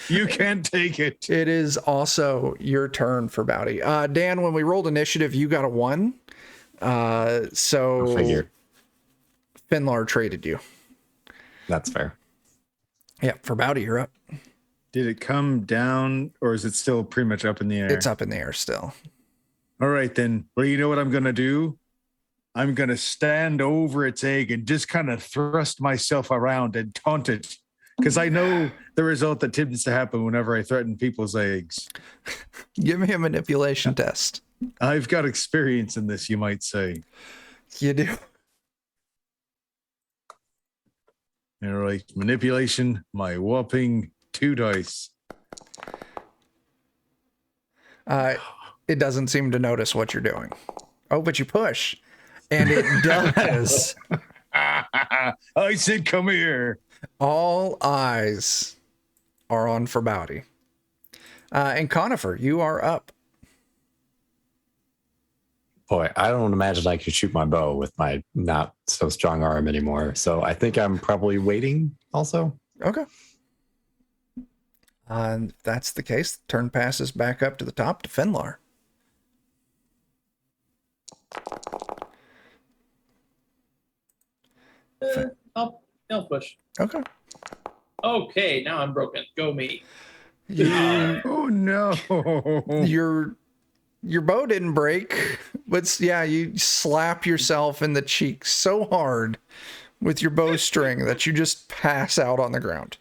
You can't take it. It is also your turn for Bowdy. Dan, when we rolled initiative, you got a 1. So Figure. Finlar traded you. That's fair. Yeah, for Bowdy, you're up. Did it come down or is it still pretty much up in the air? It's up in the air still. All right, then. Well, you know what I'm going to do? I'm going to stand over its egg and just kind of thrust myself around and taunt it. Because I know the result that tends to happen whenever I threaten people's eggs. Give me a manipulation test. I've got experience in this, you might say. You do. All right, manipulation, my whopping 2 dice. It doesn't seem to notice what you're doing. Oh, but you push. And it does. I said, come here. All eyes are on for Bowdy. And Conifer, you are up. Boy, I don't imagine I could shoot my bow with my not so strong arm anymore. So I think I'm probably waiting also. Okay. If that's the case, the turn passes back up to the top to Finlar. I'll push. Okay. Okay, now I'm broken. Go me. You, Oh, no. Your bow didn't break, but yeah, you slap yourself in the cheek so hard with your bowstring that you just pass out on the ground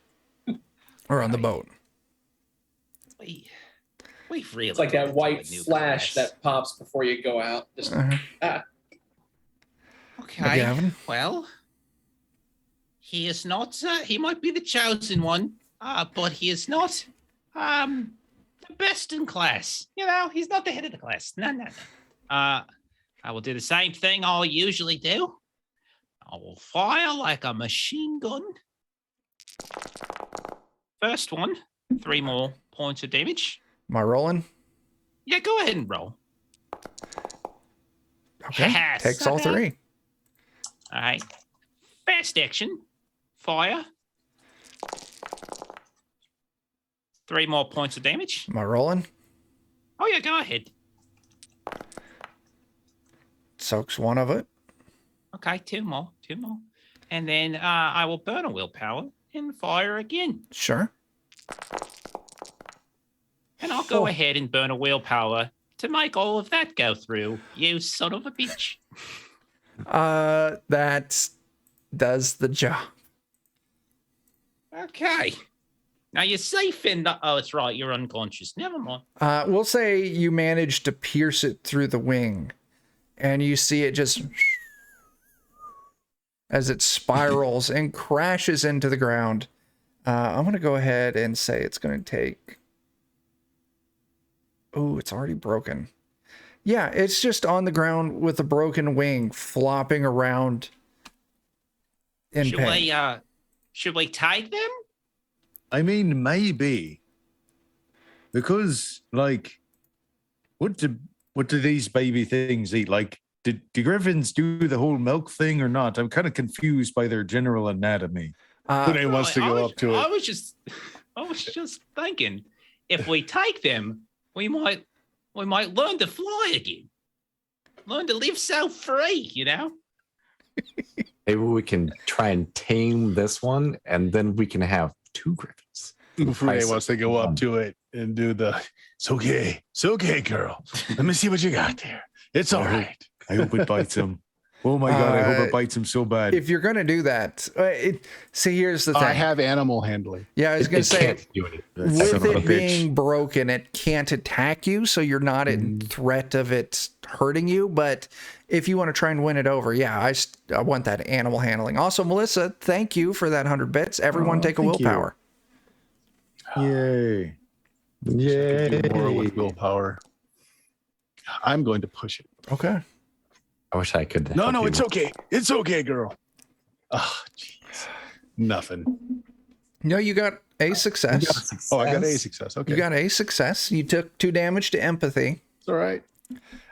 or on the boat. We've really It's like that got white into a new flash class. that pops before you go out. Just Okay. McGavin? Well, he is not. He might be the chosen one, but he is not the best in class. You know, he's not the head of the class. No. I will do the same thing I usually do. I will fire like a machine gun. First one, 3 more points of damage. Am I rolling? Yeah, go ahead and roll. Okay. Yes, Takes all okay. 3. All right. Fast action. Fire. 3 more points of damage. Am I rolling? Oh, yeah, go ahead. Soaks 1 of it. Okay, 2 more. 2 more. And then I will burn a willpower and fire again. Sure. And I'll go ahead and burn a willpower to make all of that go through, you son of a bitch. That does the job. Okay. Now you're safe in the... Oh, it's right. You're unconscious. Never mind. We'll say you managed to pierce it through the wing, and you see it just as it spirals and crashes into the ground. I'm going to go ahead and say it's going to take... Oh, it's already broken. Yeah, it's just on the ground with a broken wing flopping around in pain. Should we take them? I mean, maybe. Because, like, what do these baby things eat? Like, do griffins do the whole milk thing or not? I'm kind of confused by their general anatomy. Who wants to go up to I it? was just thinking, if we take them, we might learn to fly again. Learn to live so free, you know? Maybe we can try and tame this one, and then we can have 2 griffins. Fune wants to go up to it and do the, it's okay, girl. Let me see what you got there. It's all right. I hope it bites him. Oh my God, I hope it bites him so bad. If you're going to do that, see, here's the thing. I have animal handling. Yeah, I was going to say, can't do it. with it being broken, it can't attack you, so you're not in threat of it hurting you. But if you want to try and win it over, yeah, I want that animal handling. Also, Melissa, thank you for that 100 bits. Everyone take a thank you. willpower. Yay. I can do more with willpower. I'm going to push it. Okay. I wish I could. No, help you it's with- okay. It's okay, girl. Oh, jeez. Nothing. No, you got a success. Oh, I got a success. Okay. You got a success. You took 2 damage to empathy. It's all right.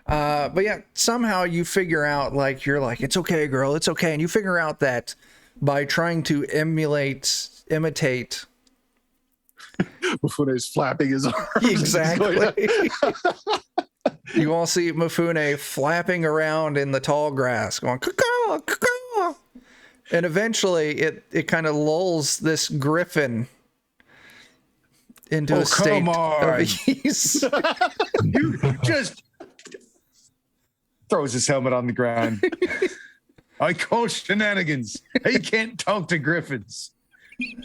But yeah, somehow you figure out, like, you're like, it's okay, girl, it's okay. And you figure out that by trying to imitate. Mifune is flapping his arms. Exactly. You all see Mifune flapping around in the tall grass, going, caw, caw. And eventually it kind of lulls this griffin into a state of ease. You just throws his helmet on the ground. I call shenanigans. He can't talk to griffins.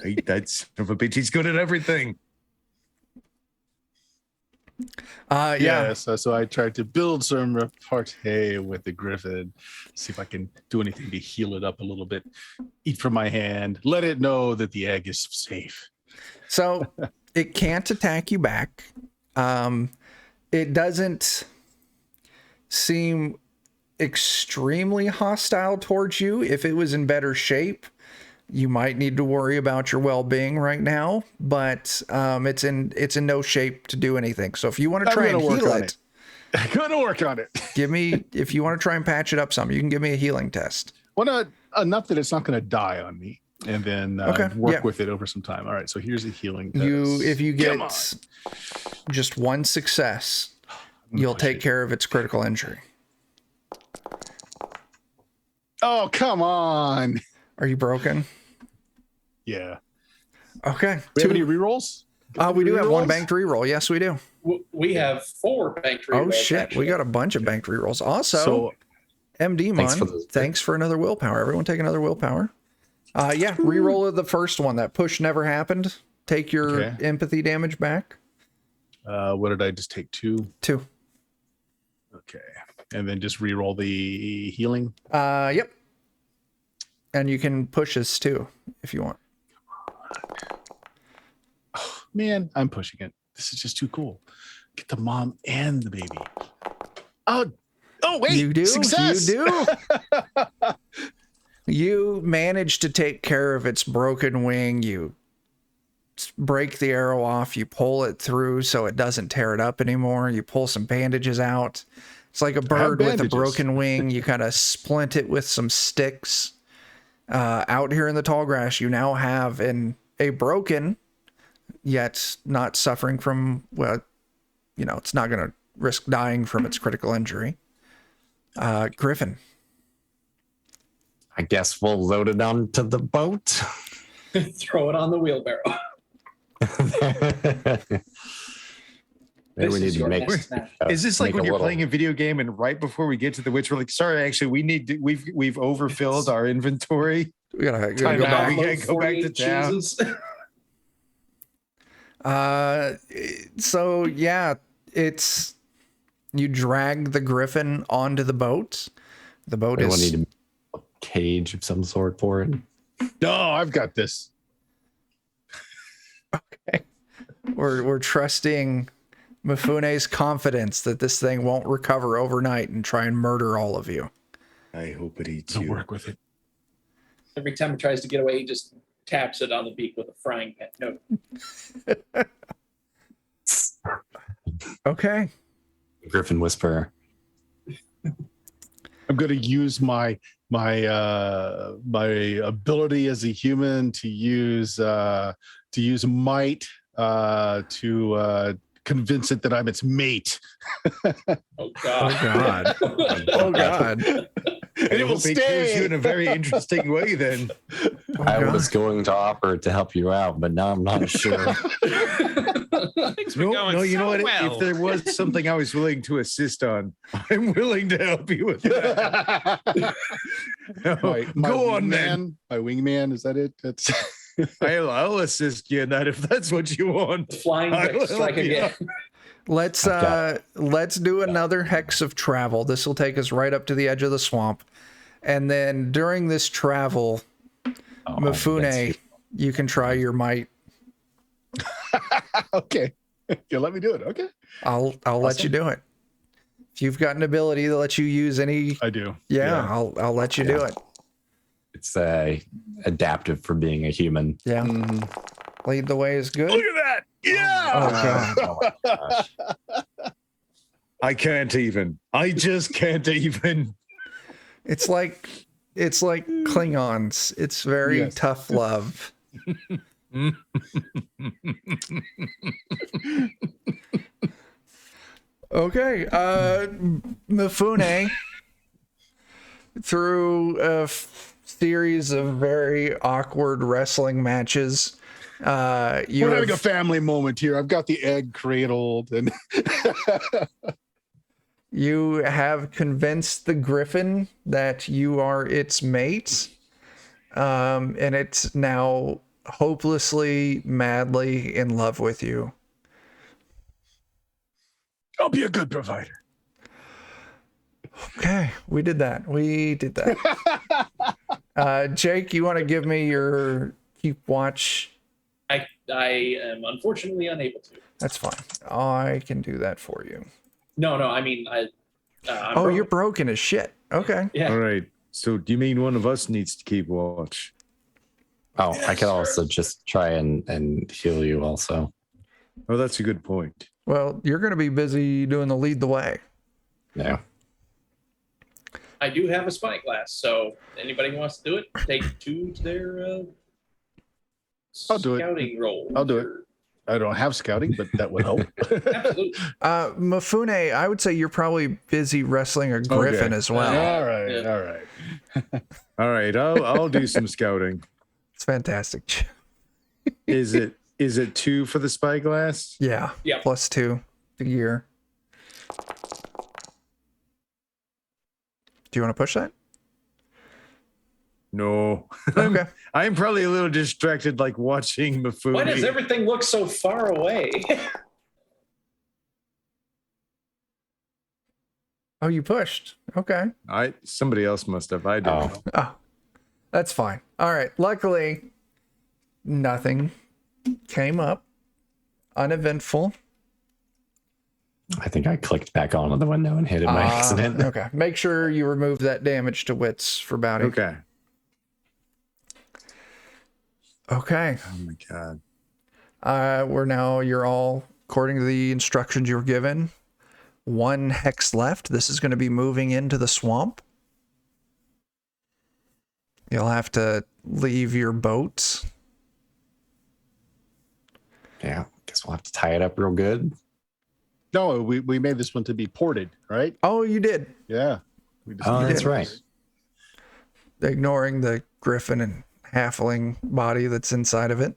Hey, that son of a bitch. He's good at everything. Yeah. Yeah, so I tried to build some repartee with the griffin, see if I can do anything to heal it up a little bit. Eat from my hand, let it know that the egg is safe. So it can't attack you back. It doesn't seem extremely hostile towards you. If it was in better shape, you might need to worry about your well-being right now, but it's in no shape to do anything. So if you want to try and heal it, I'm gonna work on it. if you want to try and patch it up some, you can give me a healing test. Well, not enough that it's not going to die on me, and then work with it over some time. All right, so here's a healing test. If you get just 1 success, you'll take care of its critical injury. Oh, come on. Are you broken? Yeah. Okay. We have any rerolls? We do have 1 banked reroll. Yes, we do. Would We have 4 banked rerolls. Oh shit, actually. we got a bunch of banked rerolls. Also, So MD Thanks Mon, for those. thanks for another willpower. Everyone take another willpower. Yeah, reroll of the first one. That push never happened. Take your Okay. empathy damage back. what did I just take? 2? 2. Okay. And then just re-roll the healing. Yep. And you can push this too if you want. Man, I'm pushing it. This is just too cool. Get the mom and the baby. Oh wait. You do. Success. You do. You manage to take care of its broken wing. You break the arrow off. You pull it through so it doesn't tear it up anymore. You pull some bandages out. It's like a bird with a bandages. broken wing. You kind of splint it with some sticks. Out here in the tall grass, you now have a broken, yet not suffering from, well, it's not going to risk dying from its critical injury. Griffin. I guess we'll load it onto the boat. Throw it on the wheelbarrow. Maybe we This need is to your make. nest now. Is this like make when a you're little- playing a video game and right before we get to the witch, we're like, sorry, actually, we've overfilled our inventory. We gotta Time go out. back. We can't go back to 48 town. cheeses. So yeah, it's you drag the griffin onto the boat. The boat We will is need a cage of some sort for it. No, I've got this. we're trusting Mifune's confidence that this thing won't recover overnight and try and murder all of you. I hope it eats I'll you. work with it. Every time it tries to get away, he just taps it on the beak with a frying pan. No, Okay. Griffin Whisperer. I'm going to use my ability as a human to use might to convince it that I'm its mate, oh god. God. Oh God. and it will hope it kills you in stay. a very interesting way. Then Oh, I God. was going to offer to help you out, but now I'm not sure. Things were no, going no, you know so what? well. If there was something I was willing to assist on, I'm willing to help you with that. No, My go on, wingman, man. My wingman, is that it? That's I'll assist you in that if that's what you want. Flying I Vic, will strike help you. again. Let's do another hex of travel. This will take us right up to the edge of the swamp. And then during this travel, Oh, Mifune, that's- you can try your might. okay. You let me do it. Okay. I'll let you do it. If you've got an ability to let you use any, I do. yeah. I'll let you do it. It's adaptive for being a human. Yeah. Mhm. Lead the way is good. Look at that. Yeah. Oh God. Oh my gosh. I can't even. I just can't even. It's like Klingons. It's very Yes. tough love. Okay, Mifune, through a series of very awkward wrestling matches, you We're having a have, family moment here. I've got the egg cradled and you have convinced the griffin that you are its mate, and it's now hopelessly, madly in love with you. I'll be a good provider. Okay, we did that. Jake, you want to give me your keep watch? I am unfortunately unable to. That's fine. I can do that for you. No, I mean, I'm Oh, broken. you're broken as shit. Okay. Yeah. All right. So do you mean one of us needs to keep watch? Oh, I Yes, could sir. also just try and heal you also. Oh, that's a good point. Well, you're going to be busy doing the lead the way. Yeah. I do have a spyglass, so anybody who wants to do it, take 2 to their I'll do it. scouting roll. I'll do it. I don't have scouting, but that would help. Absolutely. Mifune, I would say you're probably busy wrestling a griffin Okay. as well. All right. Yeah. All right. All right. I'll do some scouting. It's fantastic. Is it 2 for the spyglass? Yeah. Yeah. +2. the gear. Do you want to push that? No. Okay. I'm probably a little distracted, like watching Mifune. Why does everything look so far away? Oh, you pushed. Okay. Somebody else must have. I didn't. Oh. Oh, that's fine. All right. Luckily, nothing came up. Uneventful. I think I clicked back onto the window and hit it by accident. Okay. Make sure you remove that damage to wits for bounty. Okay. Okay. Oh my god. You're all, according to the instructions you were given, 1 hex left. This is going to be moving into the swamp. You'll have to leave your boats. Yeah, guess we'll have to tie it up real good. No, we made this one to be ported, right? Oh, you did. Yeah. We just Oh, needed that's did. right. Ignoring the griffin and halfling body that's inside of it.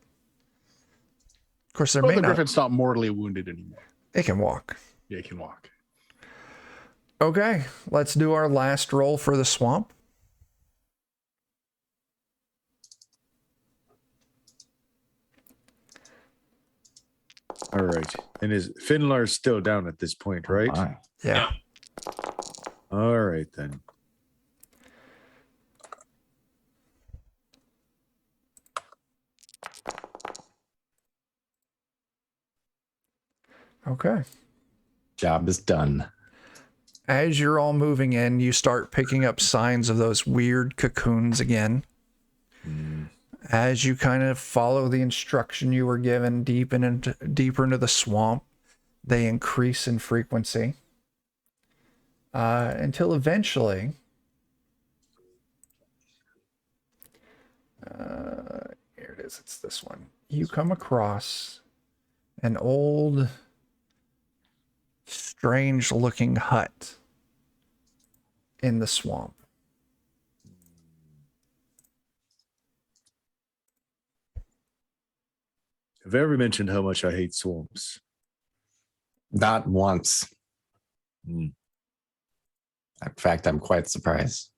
Of course, there Well, may the not. griffin's not mortally wounded anymore. It can walk. Yeah, he can walk. Okay, let's do our last roll for the swamp. All right. And is Finlar still down at this point, right? Fine. Yeah. All right then. Okay. Job is done. As you're all moving in, you start picking up signs of those weird cocoons again. As you kind of follow the instruction you were given deeper into the swamp, they increase in frequency until eventually, here it is, it's this one. You come across an old, strange-looking hut in the swamp. Have I ever mentioned how much I hate swamps? Not once. Hmm. In fact, I'm quite surprised.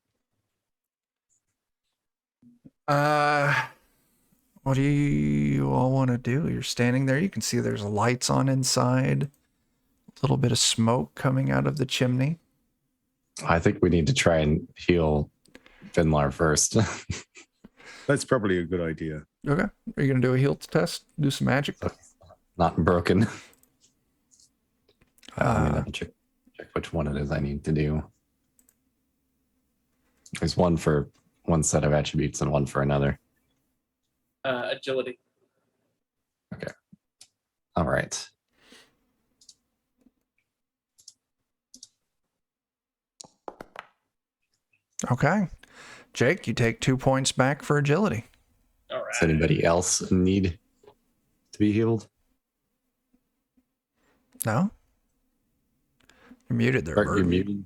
What do you all want to do? You're standing there. You can see there's lights on inside. A little bit of smoke coming out of the chimney. I think we need to try and heal Finlar first. That's probably a good idea. Okay. Are you going to do a heal test? Do some magic? Not broken. Let me Uh, double check which one it is I need to do. There's one for one set of attributes and one for another. Agility. All right. Okay. Jake, you take 2 points back for agility. All right. Does anybody else need to be healed? No? You're muted there, Bert, you're Bert. muted.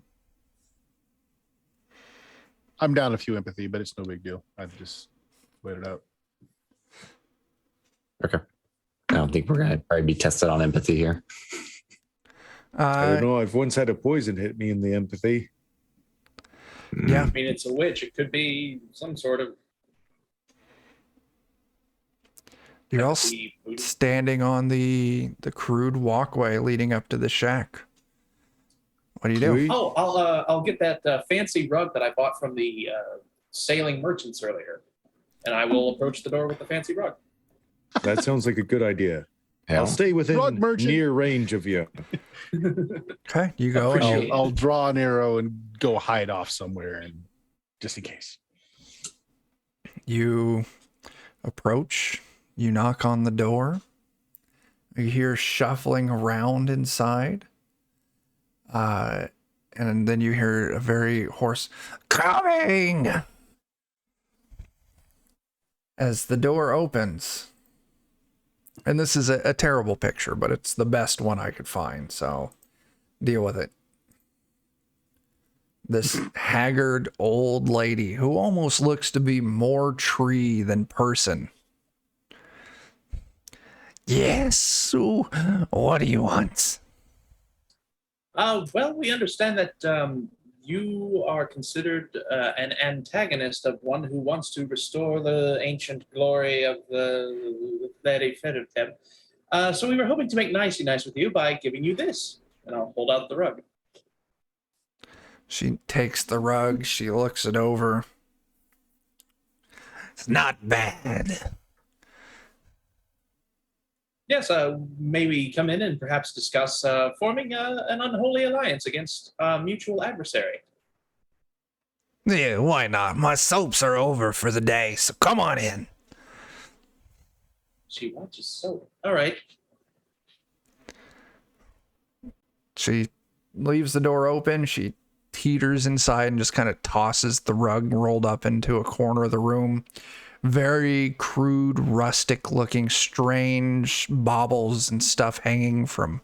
I'm down a few empathy, but it's no big deal. I've just wait it out. Okay. I don't think we're going to probably be tested on empathy here. I don't know. I've once had a poison hit me in the empathy. Yeah. I mean, it's a witch. It could be some sort of. You're all empty voodoo. standing on the crude walkway leading up to the shack. What do you do? Sweet. Oh, I'll get that fancy rug that I bought from the sailing merchants earlier, and I will approach the door with the fancy rug. That sounds like a good idea. Yeah. I'll stay within Rug merchant. near range of you. Okay, you go and Appreciate you, it. I'll draw an arrow and go hide off somewhere, and just in case. you approach, you knock on the door, you hear shuffling around inside, and then you hear a very hoarse coming as the door opens. And this is a terrible picture, but it's the best one I could find, so deal with it. This haggard old lady who almost looks to be more tree than person. Yes, what do you want? Well, we understand that you are considered an antagonist of one who wants to restore the ancient glory of the Lady Fedotep. So we were hoping to make nicey nice with you by giving you this. And I'll hold out the rug. She takes the rug, she looks it over. It's not bad. Yes, may we come in and perhaps discuss forming an unholy alliance against a mutual adversary? Yeah, why not? My soaps are over for the day, so come on in. She watches so. All right. She leaves the door open, she teeters inside and just kind of tosses the rug rolled up into a corner of the room. Very crude, rustic looking, strange baubles and stuff hanging from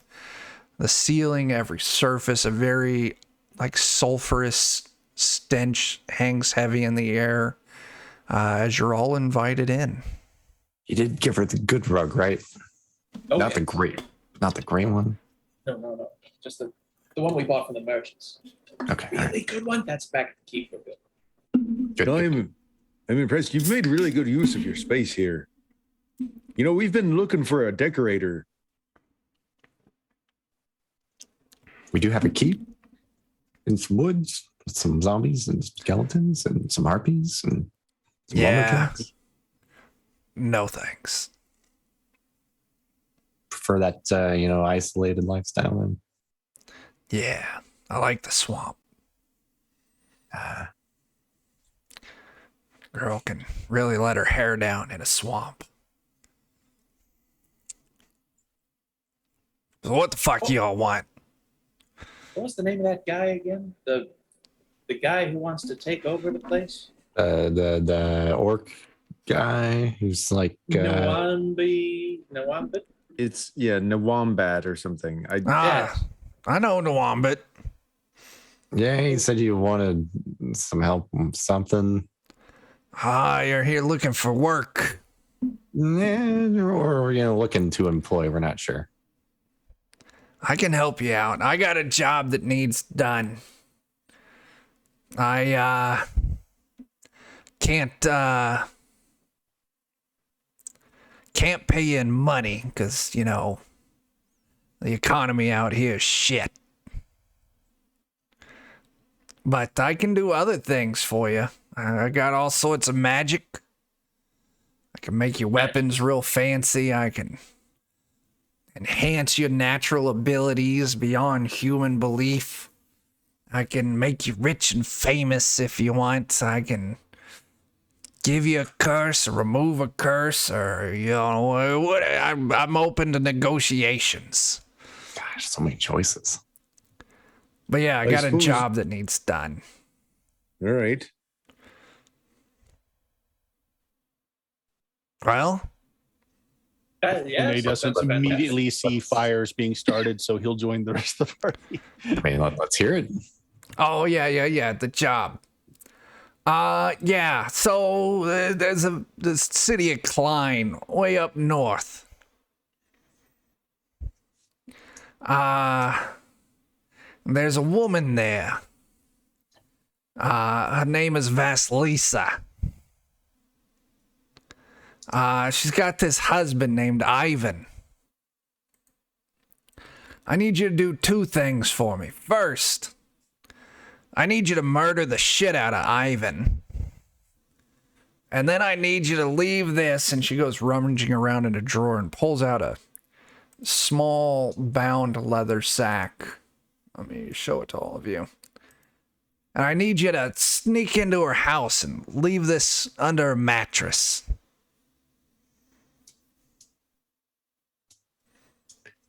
the ceiling, every surface. A very like sulfurous stench hangs heavy in the air as you're all invited in. You did give her the good rug, right? Oh, not yeah. the green one. No. Just the one we bought from the merchants. Okay. all Really right. good one. That's back at the keep for good. Good. I'm impressed. You've made really good use of your space here. You know, we've been looking for a decorator. We do have a keep in some woods with some zombies and skeletons and some harpies and some Yeah. lumberjacks. No thanks. Prefer that isolated lifestyle. And Yeah, I like the swamp. Girl can really let her hair down in a swamp. So what the fuck y'all want? What was the name of that guy again? The guy who wants to take over the place? the orc guy who's like Nwambi. It's Nawambat or something. Yes. I know Nwambit. yeah, he said you wanted some help with something. You're here looking for work. Or looking to employ, we're not sure. I can help you out. I got a job that needs done. I can't pay you in money because, the economy out here is shit. But I can do other things for you. I got all sorts of magic. I can make your weapons real fancy. I can enhance your natural abilities beyond human belief. I can make you rich and famous if you want. I can give you a curse or remove a curse or, what. I'm open to negotiations. Gosh, so many choices. But yeah, I I got a suppose- job that needs done. All right. Well, Yeah, He doesn't that's immediately fantastic. see fires being started, so he'll join the rest of the party. I mean, let's hear it. oh yeah, the job. Yeah, so there's this city of Klein way up north. There's a woman there. Her name is Vasilisa. She's got this husband named Ivan. I need you to do two things for me. First, I need you to murder the shit out of Ivan. And then I need you to leave this. And she goes rummaging around in a drawer and pulls out a small bound leather sack. Let me show it to all of you. And I need you to sneak into her house and leave this under a mattress.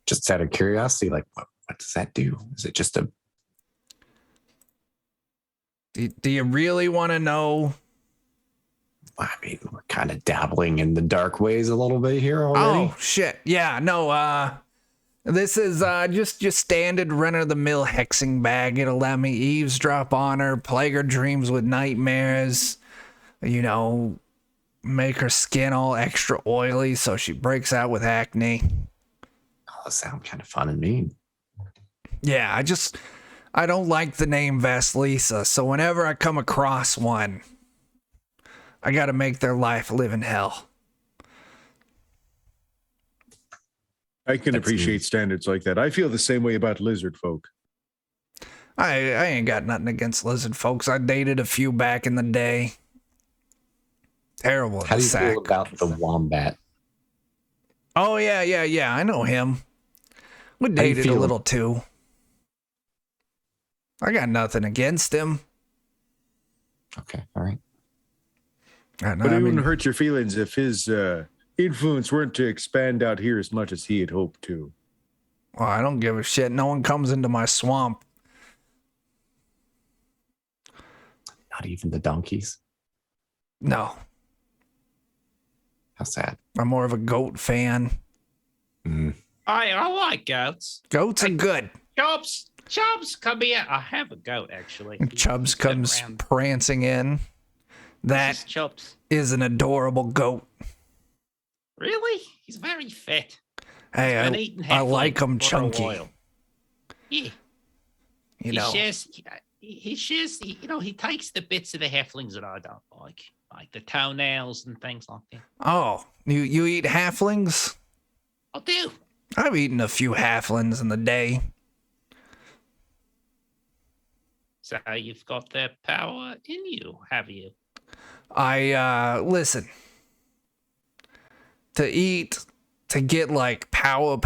Just out of curiosity, like what does that do? Is it just a Do you really want to know? I mean, we're kind of dabbling in the dark ways a little bit here already. Oh, shit. Yeah, no, this is just your standard run-of-the-mill hexing bag. It'll let me eavesdrop on her, plague her dreams with nightmares, make her skin all extra oily so she breaks out with acne. Oh, that sounds kind of fun and mean. Yeah, I don't like the name Vasilisa, so whenever I come across one, I gotta make their life live in hell. I can That's appreciate neat. standards like that. I feel the same way about lizard folk. I ain't got nothing against lizard folks. I dated a few back in the day. Terrible in How the do you sack. feel about the wombat? Oh yeah. I know him. We you dated a feel- little too. I got nothing against him. Okay, all right. I But it mean, wouldn't hurt your feelings if his influence weren't to expand out here as much as he had hoped to. well, I don't give a shit. No one comes into my swamp. Not even the donkeys. No, How sad. I'm more of a goat fan. Mm. I like goats. Goats are good. Chubbs, come here. I have a goat actually. Chubbs He's been comes around. prancing in. This That is Chubbs. is an adorable goat. Really? He's very fat. Hey, Been eating I like heffling him for a chunky. while. Yeah. You know, He shares, he takes the bits of the hefflings that I don't like the toenails and things like that. oh, you eat halflings? I do. I've eaten a few halflings in the day. So you've got that power in you, have you? Listen. To get like power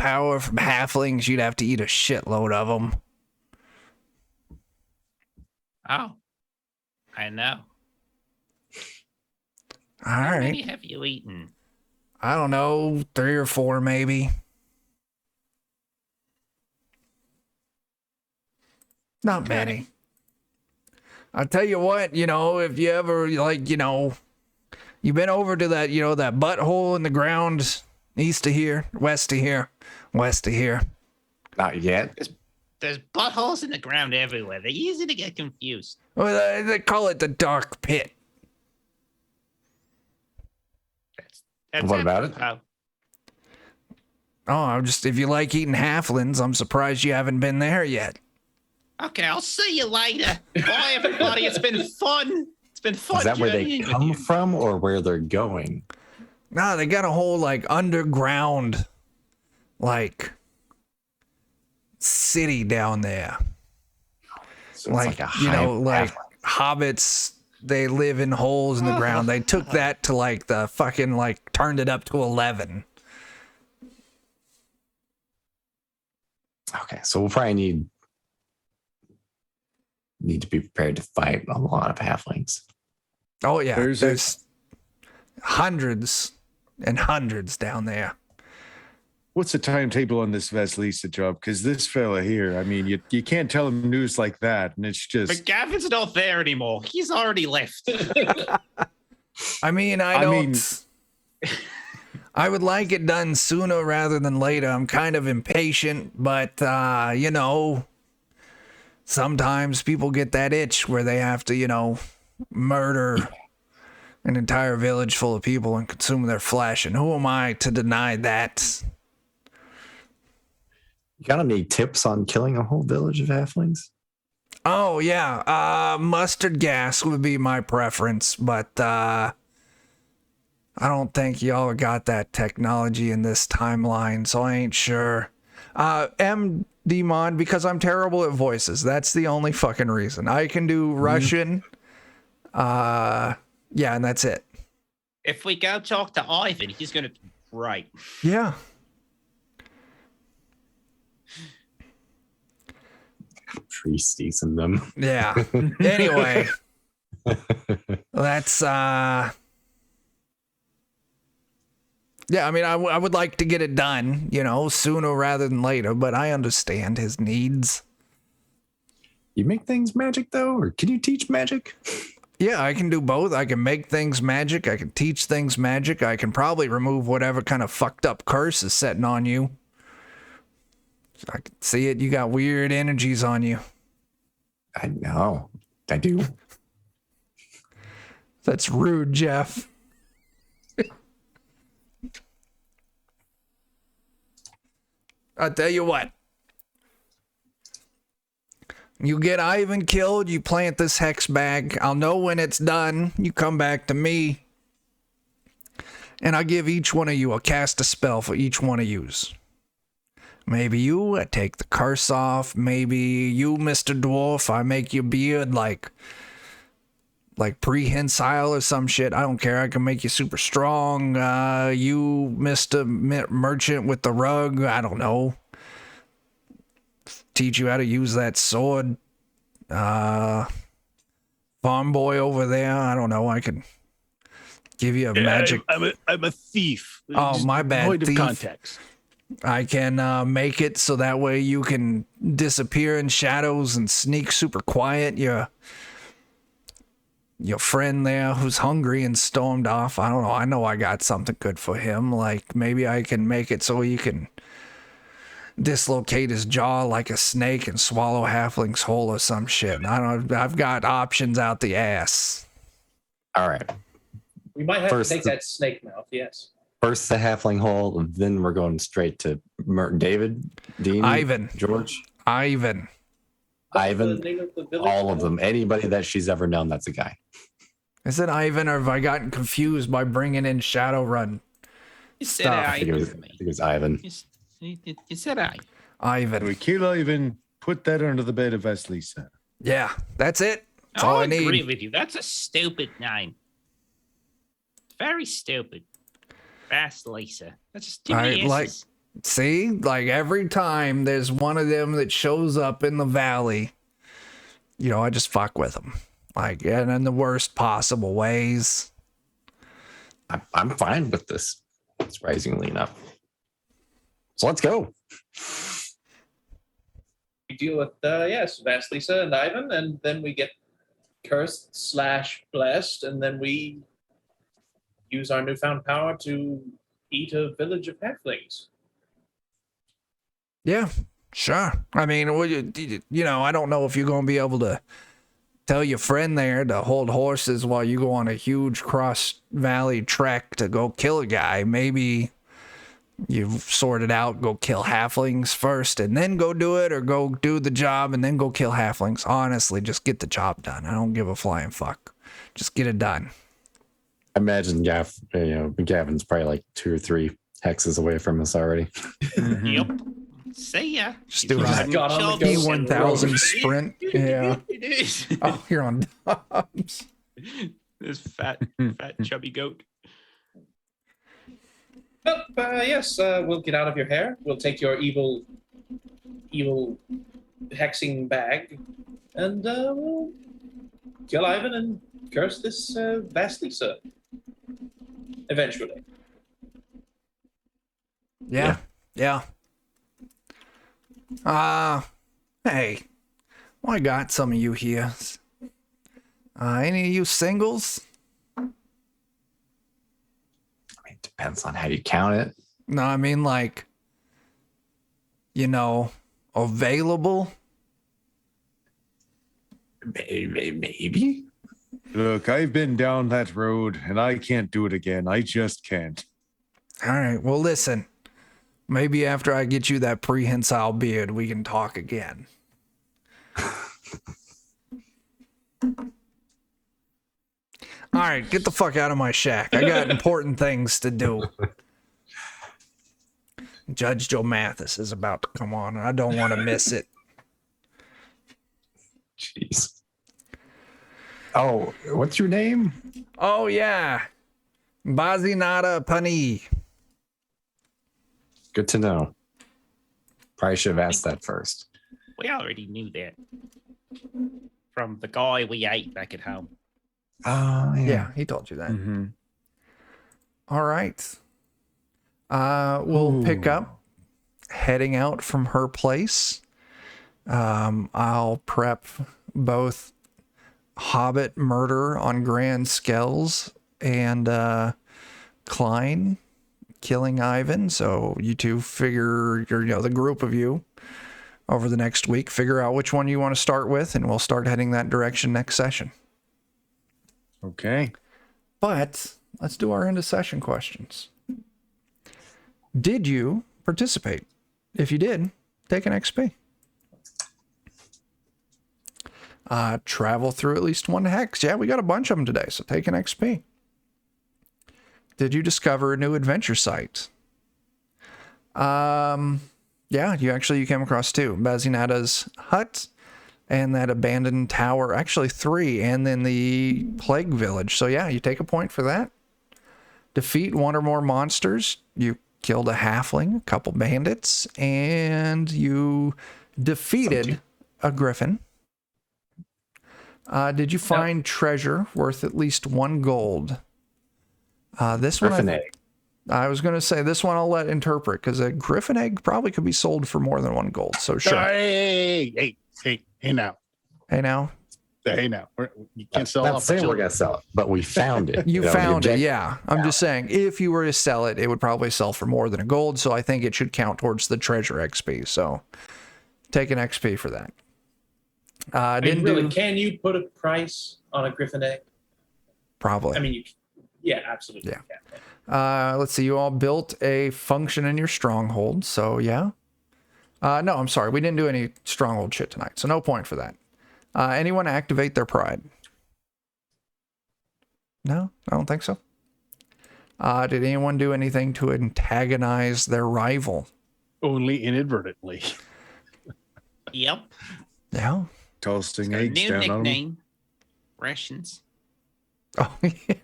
from halflings, you'd have to eat a shitload of them. Oh, I know. All How right. many have you eaten? I don't know, 3 or 4 maybe. Not many. I'll tell you what, if you ever you've been over to that, that butthole in the ground east of here, west of here. Not yet. There's buttholes in the ground everywhere. They're easy to get confused. Well, they call it the dark pit. That's What about it? apropos. Oh, if you like eating halflings, I'm surprised you haven't been there yet. Okay, I'll see you later. Bye, everybody. It's been fun. It's been fun. Is that where they journeying with come you. from or where they're going? Nah, they got a whole underground city down there. So it's a Hobbits, they live in holes in the ground. They took that to the fucking turned it up to 11. Okay, so we'll probably need to be prepared to fight a lot of halflings. Oh yeah, There's there's hundreds and hundreds down there. What's the timetable on this Vasilisa job? Because this fella here, I mean, you can't tell him news like that, and it's just. But Gavin's not there anymore. He's already left. I mean, I would like it done sooner rather than later. I'm kind of impatient, but sometimes people get that itch where they have to, murder an entire village full of people and consume their flesh. And who am I to deny that? You got any tips on killing a whole village of halflings? Oh yeah, mustard gas would be my preference, but I don't think y'all got that technology in this timeline, so I ain't sure. Mod, because I'm terrible at voices. That's the only fucking reason. I can do Russian. Yeah, and that's it. If we go talk to Ivan, he's going to be right. Yeah. Priesties in them. Yeah. Anyway, that's yeah, I mean, I would like to get it done, sooner rather than later, but I understand his needs. You make things magic though, or can you teach magic? Yeah, I can do both. I can make things magic. I can teach things magic. I can probably remove whatever kind of fucked up curse is setting on you. I can see it. You got weird energies on you. I know. I do. That's rude, Jeff. I'll tell you what. You get Ivan killed, you plant this hex bag. I'll know when it's done. You come back to me. And I give each one of you, I'll cast a spell for each one of yous. Maybe you, I take the curse off. Maybe you, Mr. Dwarf, I make your beard like prehensile or some shit. I don't care. I can make you super strong. You, Mr. Merchant with the rug, I don't know. Teach you how to use that sword. Farm boy over there, I don't know. I can give you a magic. I'm a thief. Oh, Just my bad, void of thief. context. I can make it so that way you can disappear in shadows and sneak super quiet. Your friend there who's hungry and stormed off. I don't know. I know I got something good for him. Like maybe I can make it so you can dislocate his jaw like a snake and swallow halflings whole or some shit. I don't know. I've got options out the ass. All right. We might have First, to take that snake mouth, yes. First the halfling hole, and then we're going straight to David, Dean, Ivan. George, Ivan. Ivan, The name of the village? all of them. Anybody that she's ever known, that's a guy. Is it Ivan, or have I gotten confused by bringing in Shadowrun? You said Stop. I think it was Ivan. You said I. Ivan. We kill Ivan, put that under the bed of Vasilisa. Yeah, that's it. That's all I agree need. with you. That's a stupid name. Very stupid. Fast Lisa. That's just too many S's. See, like every time there's one of them that shows up in the valley, you know, I just fuck with them. Like, and in the worst possible ways. I'm fine with this, surprisingly enough. So let's go. We deal with, yes, Vasilisa and Ivan, and then we get cursed/blessed, and then we use our newfound power to eat a village of halflings. Yeah, sure. I mean, you know, I don't know if you're going to be able to tell your friend there to hold horses while you go on a huge cross valley trek to go kill a guy. Maybe you've sorted out, go kill halflings first and then go do it, or go do the job and then go kill halflings. Honestly, just get the job done. I don't give a flying fuck. Just get it done. I imagine Gavin's probably like 2 or 3 hexes away from us already. Yep. See ya. Just do a got on the ghost and P1000 sprint. Yeah. Oh, you're on dubs. This fat, chubby goat. But, yes, we'll get out of your hair. We'll take your evil hexing bag, and we'll kill Ivan and curse this Vasilisa. Eventually. Yeah. Hey, well, I got some of you here. Any of you singles? I mean, depends on how you count it. No, I mean like, you know, available. Maybe. Look, I've been down that road and I can't do it again. I just can't. All right. Well, listen. Maybe after I get you that prehensile beard, we can talk again. All right, get the fuck out of my shack. I got important things to do. Judge Joe Mathis is about to come on, and I don't want to miss it. Jeez. Oh, what's your name? Oh, yeah. Bazinata Pani. Good to know. Probably should have asked that first. We already knew that from the guy we ate back at home. Oh, Yeah, he told you that. Mm-hmm. All right. We'll pick up heading out from her place. I'll prep both Hobbit murder on grand scales and Klein killing Ivan. So you two figure, the group of you over the next week, figure out which one you want to start with, and we'll start heading that direction next session. Okay. But let's do our end of session questions. Did you participate? If you did, take an XP. Travel through at least one hex. Yeah, we got a bunch of them today, so take an XP. Did you discover a new adventure site? Yeah, you came across 2. Bazinada's hut and that abandoned tower. Actually 3, and then the plague village. So yeah, you take a point for that. Defeat 1 or more monsters. You killed a halfling, a couple bandits, and you defeated a griffin. Did you find treasure worth at least 1 gold? This Griffin one, egg. I was going to say this one I'll let interpret, because a griffin egg probably could be sold for more than 1 gold. So sure. Hey now. Hey now. Hey now. You can't sell Not off saying we're children. gonna sell it, but we found it. You know, the found it, objective- yeah. I'm just saying, if you were to sell it, it would probably sell for more than 1 gold. So I think it should count towards the treasure XP. So take an XP for that. I mean, really, can you put a price on a Griffin egg? Probably. I mean, yeah, absolutely. Yeah. You can. Let's see. You all built a function in your stronghold. So yeah. No, I'm sorry. We didn't do any stronghold shit tonight. So no point for that. Anyone activate their pride? No, I don't think so. Did anyone do anything to antagonize their rival? Only inadvertently. Yep. Yeah. Toasting Got a eggs new down on 'em. nickname. Rations. Oh, yeah.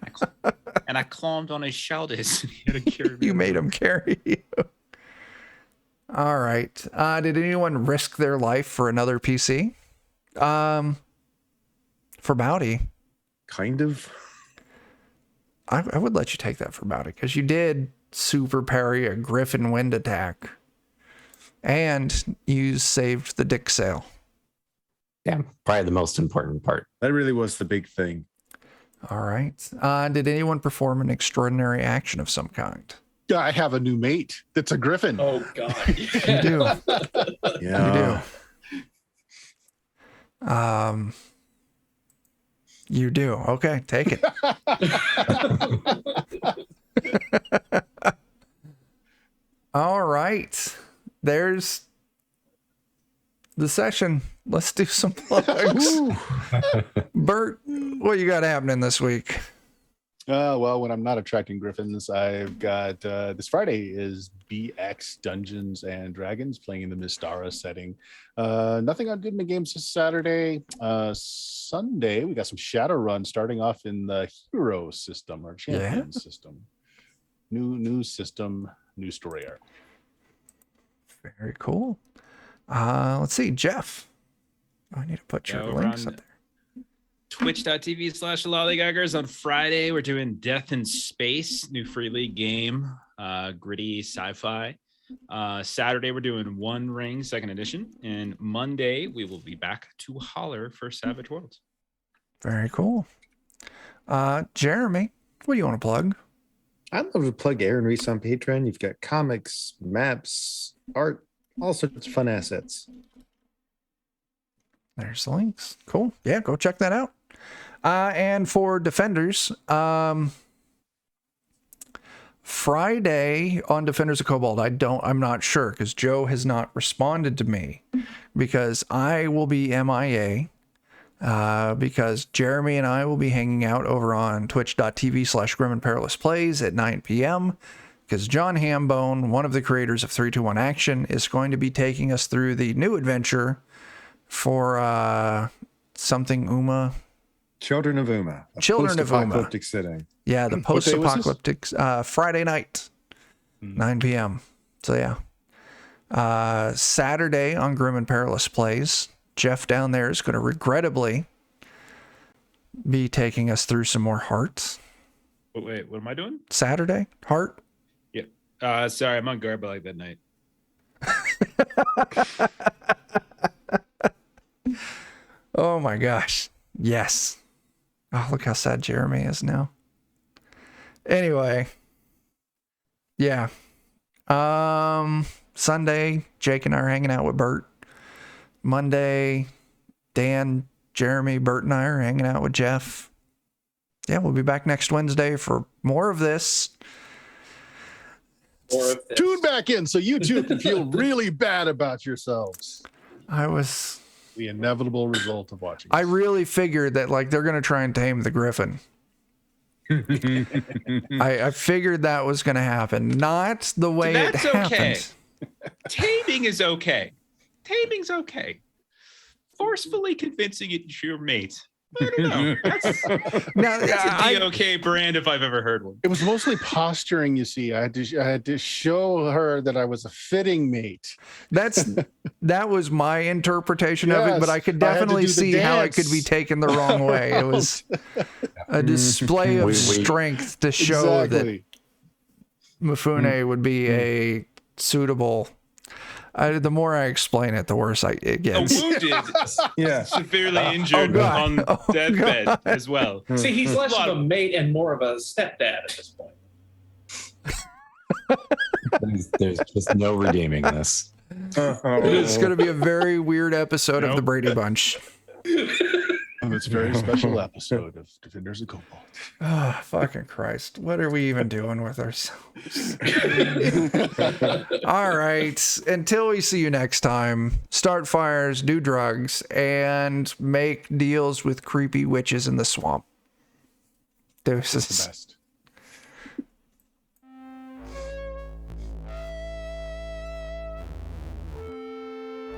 And I climbed on his shoulders. He had to carry me You made around. him carry you. All right. Did anyone risk their life for another PC? For Bowdy, Kind of. I would let you take that for Bowdy, because you did super parry a Griffin wind attack, and you saved the dick sail. Yeah, probably the most important part. That really was the big thing. All right. Did anyone perform an extraordinary action of some kind? Yeah, I have a new mate. That's a griffin. Oh God. You do. Yeah. You do. Okay, take it. All right. There's the session. Let's do some plugs. Bert, what you got happening this week? Well, when I'm not attracting griffins, I've got this Friday is BX Dungeons and Dragons playing in the Mystara setting. Nothing on Goodman Games this Saturday. Sunday, we got some Shadowrun starting off in the Hero system or Champion system. New system, new story arc. Very cool. Let's see, Jeff. I need to put your Yeah, links run- up there. Twitch.tv/lollygaggers. On Friday, we're doing Death in Space, new free league game, gritty sci-fi. Saturday, we're doing One Ring, 2nd edition. And Monday, we will be back to Holler for Savage Worlds. Very cool. Jeremy, what do you want to plug? I'd love to plug Aaron Reese on Patreon. You've got comics, maps, art, all sorts of fun assets. There's the links. Cool. Yeah, go check that out. And for Defenders, Friday on Defenders of Cobalt, I'm not sure, because Joe has not responded to me, because I will be MIA, because Jeremy and I will be hanging out over on twitch.tv/Grim and Perilous Plays at 9 p.m. because John Hambone, one of the creators of 321 Action, is going to be taking us through the new adventure for something Uma. Children of Uma. A Children of Uma. post-apocalyptic setting. Yeah, the What day was this? post-apocalyptic Friday night, 9 p.m. So yeah. Saturday on Grim and Perilous Plays, Jeff down there is going to regrettably be taking us through some more Hearts. Wait, what am I doing? Saturday, Heart. Sorry, I'm on Garbalite that night. Oh my gosh. Yes. Oh, look how sad Jeremy is now. Anyway. Yeah. Sunday, Jake and I are hanging out with Bert. Monday, Dan, Jeremy, Bert, and I are hanging out with Jeff. Yeah, we'll be back next Wednesday for more of this. Or if Tune back in so you two can feel really bad about yourselves. I was The inevitable result of watching. I really figured that like they're gonna try and tame the Griffin. I figured that was gonna happen. Not the way it That's happened. okay. Taming is okay. Taming's okay. Forcefully convincing it to your mate. I don't know. That's Now, a okay brand if I've ever heard one. It was mostly posturing, you see. I had to show her that I was a fitting mate. that was my interpretation of it, but Yes, I could I had to definitely do the see how it could be dance. taken the wrong way. It was a display of We- strength to show that Mifune would be a suitable. The more I explain it, the worse it A gets. wounded, Yeah. severely injured God. on deathbed as well. See, he's less of a mate and more of a stepdad at this point. There's just no redeeming this. It's going to be a very weird episode of the Brady Bunch. And it's a very special episode of Defenders of Cobalt. Oh, fucking Christ. What are we even doing with ourselves? All right. Until we see you next time, start fires, do drugs, and make deals with creepy witches in the swamp. It's the Deuces. best.